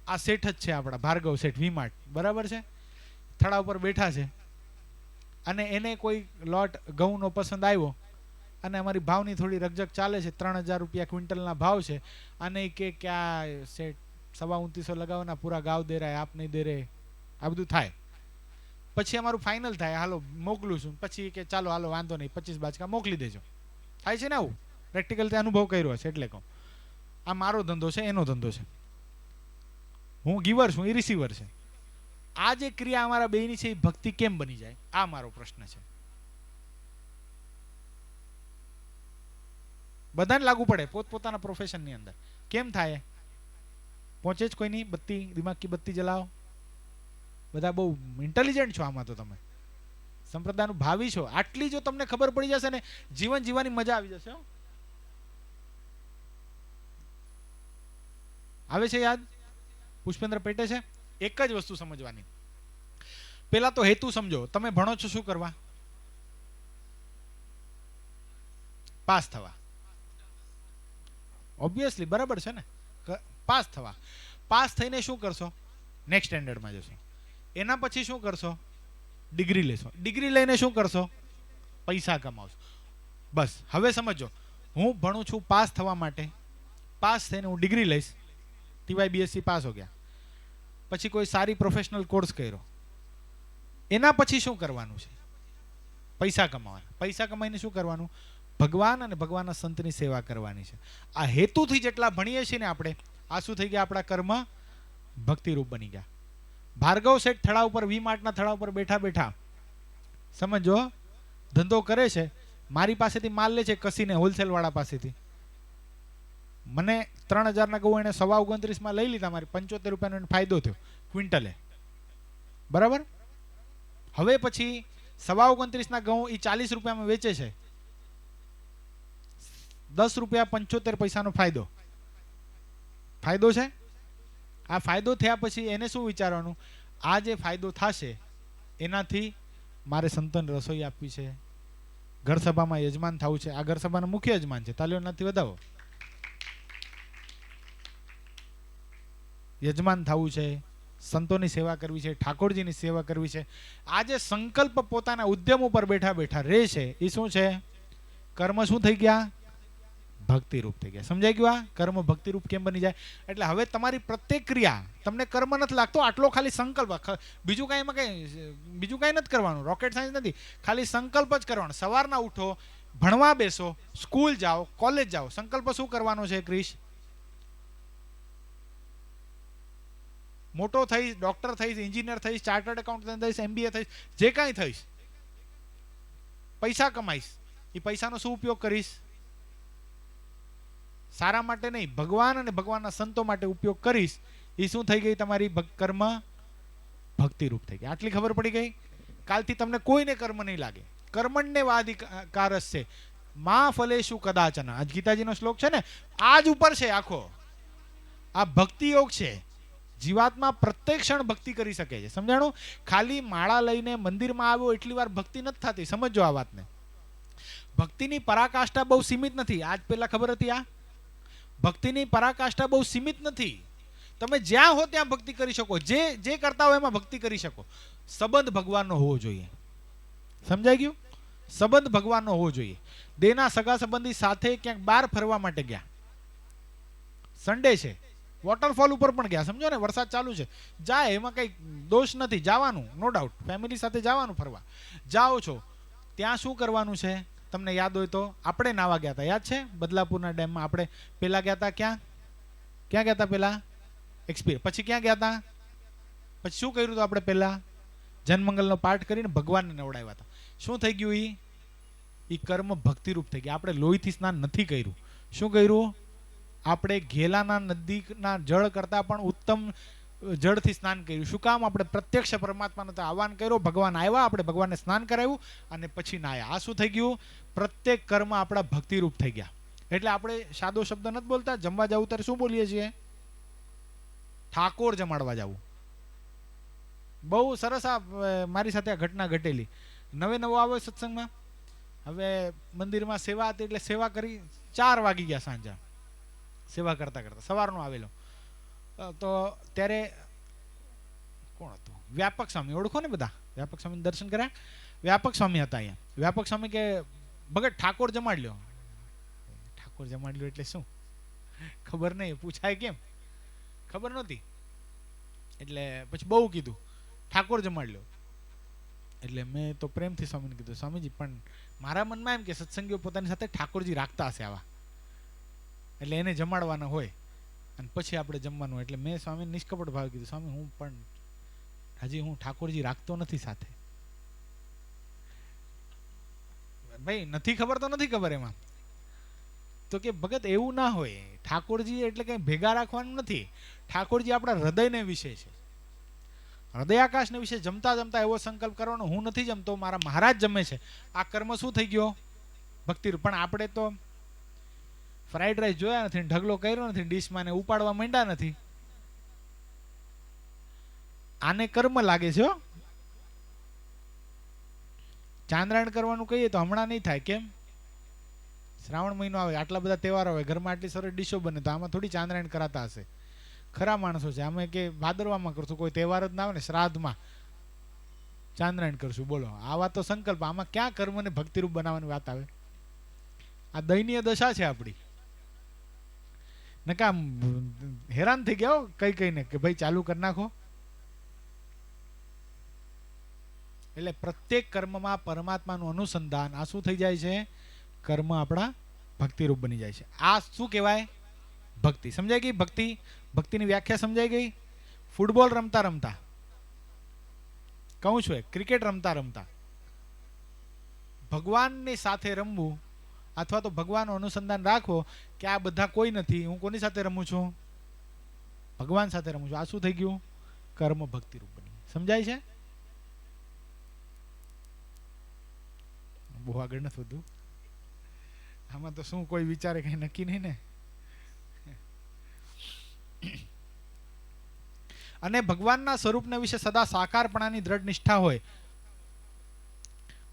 આ શેઠ જ છે આપણા ભાર્ગવ શેઠ, વી-માર્ટ, બરાબર છે? થડા ઉપર બેઠા છે અને એને કોઈ લોટ ઘઉંનો પસંદ આવ્યો અને અમારી ભાવની થોડી રકઝક ચાલે છે, 3000 રૂપિયા ક્વિન્ટલના ભાવ છે, અને કે ક્યાં શેઠ 2900 લગાવવાના, પૂરા ગાવ દે રહા, આપ નહીં દે રહે, આ બધું થાય. પછી અમારું ફાઇનલ થાય, હાલો મોકલું છું. પછી કે ચાલો હાલો વાંધો નહીં, 25 બાચકા મોકલી દેજો. થાય છે ને આવું? પ્રેક્ટિકલ તે અનુભવ કર્યો છે એટલે કહું. આ મારો ધંધો છે, એનો ધંધો છે. હું ગીવર છું, એ રિસીવર છે. આ જે ક્રિયા અમારા બેયની છે એ ભક્તિ કેમ બની જાય? આ મારો પ્રશ્ન છે. બધાને લાગુ પડે પોતપોતાના પ્રોફેશનની અંદર. કેમ થાય? પહોંચે જ કોઈ નહીં? બત્તી, દિમાગ કી બત્તી જલાવો. બધા બહુ ઇન્ટેલિજન્ટ છો આમાં તો, તમે સંપ્રદાયનું ભાવિ છો. આટલી જો તમને ખબર પડી જશે ને, જીવન જીવવાની મજા આવી જશે. આવે છે યાદ? પુષ્પેન્દ્ર પેટે છે. એક જ વસ્તુ સમજવાની, પેલા તો હેતુ સમજો. તમે ભણો છો શું કરવા? પાસ થવા. ઓબ્વિયસલી, બરાબર છે ને? પાસ થવા. પાસ થઈને શું કરશો? નેક્સ્ટ સ્ટેન્ડર્ડમાં જશો. એના પછી શું કરશો? ડિગ્રી લેશો. ડિગ્રી લઈને શું કરશો? પૈસા કમાવશો. બસ. હવે સમજો, હું ભણું છું પાસ થવા માટે. પાસ થઈને હું ડિગ્રી લઈશ, ટીવાય બીએસસી પાસ હો ગયા. પછી કોઈ સારી પ્રોફેશનલ કોર્સ કર્યો. એના પછી શું કરવાનું છે? પૈસા કમાવાના. પૈસા કમાઈને શું કરવાનું? ભગવાન અને ભગવાનના સંતની સેવા કરવાની છે. આ હેતુથી જેટલા ભણીએ છીએ ને આપણે, આ શું થઈ ગયા? આપણા કર્મ ભક્તિરૂપ બની ગયા. ભાર્ગવ શેઠ થડા ઉપર, વી-માર્ટના થડા ઉપર બેઠા બેઠા, સમજો, ધંધો કરે છે. મારી પાસેથી માલ લે છે કસીને, હોલસેલ વાળા પાસેથી. મને 3000 ના ઘઉં એને 29.29 લઈ લીધા. મારી 75 રૂપિયાનો ફાયદો થયો ક્વિન્ટલે, બરાબર? હવે પછી 29.29 ના ઘઉં એ 40 રૂપિયામાં વેચે છે. 10 રૂપિયા 75 પૈસાનો ફાયદો. ફાયદો છે. આ ફાયદો થયા પછી એને શું વિચારવાનું? આ જે ફાયદો થશે એનાથી મારે સંતોને રસોઈ આપવી છે, ઘર સભામાં યજમાન થવું છે. આ ઘર સભાનો મુખ્ય યજમાન છે, તાલીઓ નથી વધાવો. યજમાન થવું છે, સંતોની સેવા કરવી છે, ઠાકોરજીની સેવા કરવી છે. આ જે સંકલ્પ પોતાના ઉદ્યમ ઉપર બેઠા બેઠા રહે છે, એ શું છે? કર્મ શું થઈ ગયા? ભક્તિરૂપ થઈ ગયા. સમજાઈ ગયું? આ કર્મ ભક્તિરૂપ કેમ બની જાય? એટલે હવે તમારી પ્રત્યેક ક્રિયા, તમને કર્મ નથી લાગતો, આટલો ખાલી સંકલ્પ. બીજું કાંઈ એમાં બીજું કાંઈ નથી કરવાનું. રોકેટ સાયન્સ નથી, ખાલી સંકલ્પ જ કરવાનો. સવારના ઉઠો, ભણવા બેસો, સ્કૂલ જાઓ, કોલેજ જાઓ. સંકલ્પ શું કરવાનો છે? ક્રિશ, મોટો થઈશ, ડોક્ટર થઈશ, એન્જિનિયર થઈશ, ચાર્ટર્ડ એકાઉન્ટન્ટ થઈશ, MBA થઈશ, જે કાંઈ થઈશ, પૈસા કમાઈશ. એ પૈસાનો શું ઉપયોગ કરીશ? સારા માટે નહીં, ભગવાન અને ભગવાનના સંતો માટે ઉપયોગ કરીશ. એ શું થઈ ગઈ? તમારી કર્મ ભક્તિરૂપ થઈ ગઈ. આટલી ખબર પડી ગઈ? કાલથી તમને કોઈને કર્મ નહીં લાગે. કર્મણ્ય વાધિકારસ છે, મા ફલેશુ કદાચન. આજ ગીતાજીનો શ્લોક છે ને, આજ ઉપર છે આખો. આ ભક્તિ યોગ છે. જીવાત્મા પ્રત્યેક ક્ષણ ભક્તિ કરી શકે છે. સમજાણું? ખાલી માળા લઈને મંદિરમાં આવ્યો એટલી વાર ભક્તિ નથી થતી. સમજો આ વાતને. ભક્તિની પરાકાષ્ઠા બહુ સીમિત નથી. આજ પહેલા ખબર હતી? આ ભક્તિની પરાકાષ્ઠા બહુ સીમિત નથી. તમે જ્યાં હો ત્યાં ભક્તિ કરી શકો. જે કરતા હો એમાં ભક્તિ કરી શકો. સંબંધ ભગવાનનો હોવો જોઈએ. સમજાઈ ગયું? સંબંધ ભગવાનનો હોવો જોઈએ. દેના સગા સંબંધી સાથે ક્યાંક બહાર ફરવા માટે ગયા, સન્ડે છે, વોટરફોલ ઉપર પણ ગયા. સમજો ને, વરસાદ ચાલુ છે, જાય, એમાં કઈ દોષ નથી, જવાનું, નો ડાઉટ. ફેમિલી સાથે જવાનું ફરવા. જાઓ છો, ત્યાં શું કરવાનું છે? તમને યાદ હોય તો આપણે નાવા ગયા હતા, યાદ છે? બદલાપુરના ડેમમાં આપણે પેલા ગયા હતા. ક્યાં ગયા હતા પેલા? એક્સપિરિયન્સ. પછી ક્યાં ગયા હતા? પછી શું કર્યું હતું આપણે? પહેલા જનમંગલનો પાઠ કરીને ભગવાનને નવડાવ્યા હતા. શું થઈ ગયું? એ કર્મ ભક્તિરૂપ થઈ ગયા. આપણે લોહીથી સ્નાન નથી કર્યું. શું કર્યું? આપણે ઘેલાના નદીના જળ કરતાં પણ ઉત્તમ જળથી સ્નાન કર્યું. શું કામ? આપણે પ્રત્યક્ષ પરમાત્માનો આહવાન કર્યો, ભગવાન આવ્યા, આપણે ભગવાનને સ્નાન કરાવ્યું અને પછી નાયા. આ શું થઈ ગયું? પ્રત્યેક કર્મ આપણા ભક્તિરૂપ થઈ ગયા. એટલે આપણે સાદો શબ્દ નથી બોલતા. જમવા જવું ત્યારે શું બોલીએ છીએ? ઠાકોર જમાડવા જવું. બહુ સરસ. આ મારી સાથે આ ઘટના ઘટેલી. નવો આવ્યો સત્સંગમાં. હવે મંદિરમાં સેવા હતી એટલે સેવા કરી. 4 વાગી ગયા સાંજે. સેવા કરતા કરતા સવારનો આવેલો તો ત્યારે કોણ હતું? વ્યાપક સ્વામી. ઓળખો ને બધા? વ્યાપક સ્વામી દર્શન કર્યા? વ્યાપક સ્વામી હતા અહીંયા. વ્યાપક સ્વામી કે ભગત ઠાકોર જમાડ લ્યો. ઠાકોર જમાડ લ્યો એટલે શું? ખબર નહીં. પૂછાય કેમ? ખબર નહોતી. એટલે પછી બહુ કીધું ઠાકોર જમાડ લ્યો. એટલે મેં તો પ્રેમથી સ્વામીને કીધું, સ્વામીજી પણ મારા મનમાં એમ કે સત્સંગીઓ પોતાની સાથે ઠાકોરજી રાખતા હશે આવા, એટલે એને જમાડવાના હોય અને પછી આપણે જમવાનું. એટલે મેં સ્વામીને નિષ્કપટ ભાવ કીધું, સ્વામી હું પણ હજી હું ઠાકોરજી રાખતો નથી સાથે. ભાઈ નથી ખબર તો નથી ખબર એમાં. તો કે ભગત એવું ના હોય. ઠાકોરજી એટલે કઈ ભેગા રાખવાનું નથી. ઠાકોરજી આપણા હૃદયને વિશે છે. હૃદયાકાશને વિશે જમતા જમતા એવો સંકલ્પ કરવાનો, હું નથી જમતો, મારા મહારાજ જમે છે. આ કર્મ શું થઈ ગયો? ભક્તિ. પણ આપણે તો ફ્રાઈડ રાઈસ જોયા નથી, ઢગલો કર્યો નથી, ડીશમાં ને ઉપાડવા માંડ્યા નથી. આને કર્મ લાગે છે. ચાંદ્રાયણ કરવાનું કહીએ તો હમણાં નહીં થાય. કેમ? શ્રાવણ મહિનો આવે, આટલા બધા તહેવારો આવે, ઘરમાં આટલી સરસ ડીશો બને, તો આમાં થોડી ચાંદ્રાયણ કરાતા હશે? ખરા માણસો છે. અમે કે ભાદરવામાં કરશું, કોઈ તહેવાર જ ના આવે ને, શ્રાદ્ધમાં ચાંદ્રાયણ કરશું. બોલો, આવા તો સંકલ્પ. આમાં ક્યાં કર્મને ભક્તિરૂપ બનાવવાની વાત આવે? આ દયનીય દશા છે આપણી. નકા હેરાન થઈ ગયા કઈ કઈને કે ભાઈ ચાલુ કરી નાખો. એટલે પ્રત્યેક કર્મમાં પરમાત્માનું અનુસંધાન. આ શું થઈ જાય છે? કર્મ આપણા ભક્તિરૂપ બની જાય છે. આ શું કહેવાય? ભક્તિ. સમજાઈ ગઈ? ભક્તિ. ભક્તિની વ્યાખ્યા સમજાઈ ગઈ? ફૂટબોલ રમતા રમતા, કહું છું, ક્રિકેટ રમતા રમતા ભગવાનની સાથે રમવું, અથવા તો ભગવાનનું અનુસંધાન રાખવો કે આ બધા કોઈ નથી, હું કોની સાથે રમું છું? ભગવાન સાથે રમું છું. આ શું થઈ ગયું? કર્મ ભક્તિરૂપ બની. સમજાય છે? બહુ આગળ નથી વધુ. આમાં તો શું કોઈ વિચારે કઈ નક્કી નહીં ને. અને ભગવાનના સ્વરૂપને વિશે સદા સાકારપણાની દ્રઢ નિષ્ઠા હોય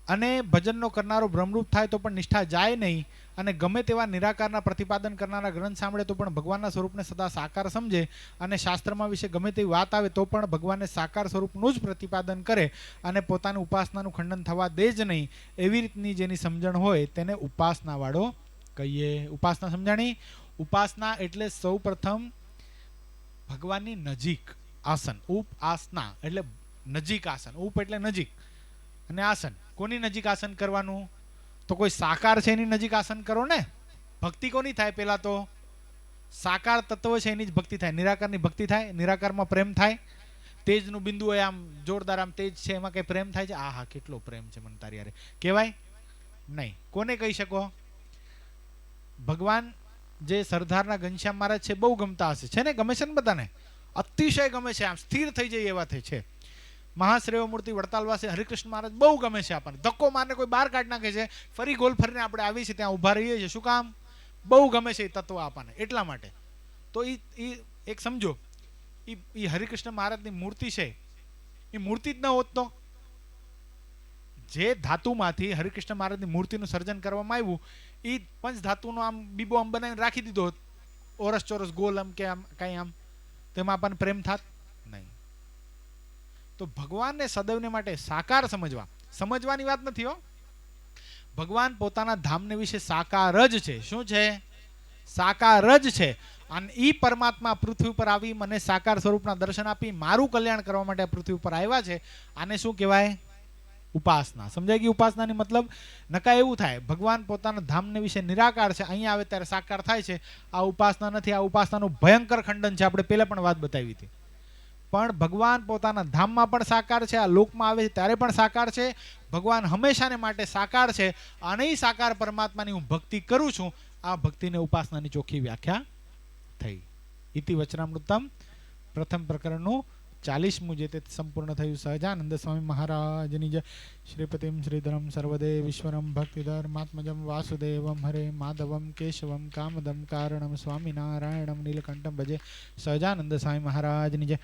અને ભજનનો કરનારો બ્રહ્મરૂપ થાય તો પણ નિષ્ઠા જાય નહીં, અને ગમે તેવા નિરાકારના પ્રતિપાદન કરનારા ગ્રંથ સાંભળે તો પણ ભગવાનના સ્વરૂપને સદા સાકાર સમજે, અને શાસ્ત્રમાં વિશે ગમે તેવી વાત આવે તો પણ ભગવાનને સાકાર સ્વરૂપનું જ પ્રતિપાદન કરે અને પોતાની ઉપાસનાનું ખંડન થવા દે જ નહીં, એવી રીતની જેની સમજણ હોય તેને ઉપાસનાવાળો કહીએ. ઉપાસના સમજાણી? ઉપાસના એટલે સૌ પ્રથમ ભગવાનની નજીક આસન. ઉપાસના એટલે નજીક આસન. ઉપ એટલે નજીક અને આસન. કોની નજીક આસન કરવાનું? તો કોઈ સાકાર છે એની નજીક આસન કરો ને. ભક્તિ કોની થાય? પેલા તો સાકાર તત્વ છે એની જ ભક્તિ થાય. નિરાકારની ભક્તિ થાય, નિરાકારમાં પ્રેમ થાય. તેજનું બિંદુ હોય, આમ જોરદાર આમ તેજ છે, એમાં કઈ પ્રેમ થાય છે? આ હા, કેટલો પ્રેમ છે મને તારી યારે, કહેવાય નહીં. કોને કહી શકો? ભગવાન જે સરદારના ઘનશ્યામ મહારાજ છે બહુ ગમતા હશે, છે ને? ગમે છે ને બધાને? અતિશય ગમે છે. આમ સ્થિર થઈ જાય એવા થાય છે. મહાશ્રેય મૂર્તિ વડતાલવાસી હરિકૃષ્ણ મહારાજ બહુ ગમે છે આપણને. ધક્કો મારને કોઈ બહાર કાઢી નાખે છે, ફરી ગોલ ફરીને આપણે આવી છે ત્યાં ઊભા રહીએ છીએ. શું કામ? બહુ ગમે છે એ તત્વ આપણને, એટલા માટે. તો એ એક સમજો, એ હરિકૃષ્ણ મહારાજની મૂર્તિ છે, એ મૂર્તિ જ ન હોત તો જે ધાતુમાંથી હરિકૃષ્ણ મહારાજની મૂર્તિનું સર્જન કરવામાં આવ્યું, એ પંચ ધાતુનો આમ બીબો આમ બનાવીને રાખી દીધો હોત, ઓરસ ચોરસ ગોલ આમ કે આમ કાંઈ આમ, તેમાં આપણને પ્રેમ થાત નહીં. તો ભગવાનને સદૈવને માટે સાકાર સમજવાની વાત નથી હો. ભગવાન પોતાના ધામને વિશે સાકાર જ છે. શું છે? સાકાર જ છે. અને ઈ પરમાત્મા પૃથ્વી ઉપર આવી મને સાકાર સ્વરૂપના દર્શન આપી મારું કલ્યાણ કરવા માટે પૃથ્વી ઉપર આવ્યા છે. આને શું કહેવાય? ઉપાસના સમજાય ગઈ ઉપાસનાની મતલબ નકા એવું થાય ભગવાન પોતાના ધામને વિશે નિરાકાર છે અહીંયા આવે ત્યારે સાકાર થાય છે આ ઉપાસના નથી આ ઉપાસનાનું ભયંકર ખંડન છે આપણે પહેલા પણ વાત બતાવી હતી પણ ભગવાન પોતાના ધામમાં પણ સાકાર છે આ લોકમાં આવે છે ત્યારે પણ સાકાર છે ભગવાન હંમેશાને માટે સાકાર છે અને એ સાકાર પરમાત્માની હું ભક્તિ કરું છું આ ભક્તિને ઉપાસનાની ચોખ્ખી વ્યાખ્યા થઈ ઇતિ વચનામૃતમ પ્રથમ પ્રકરણનું 40મું જે તે સંપૂર્ણ થયું સહજાનંદ સ્વામી મહારાજની જય શ્રીપતિમ શ્રીધરમ સર્વદેવ ઈશ્વરમ ભક્તિધર્માત્મજમ વાસુદેવમ હરે માધવમ કેશવમ કામદમ કારણમ સ્વામિનારાયણમ નીલકંઠમ ભજે સહજાનંદ સ્વામી મહારાજની જય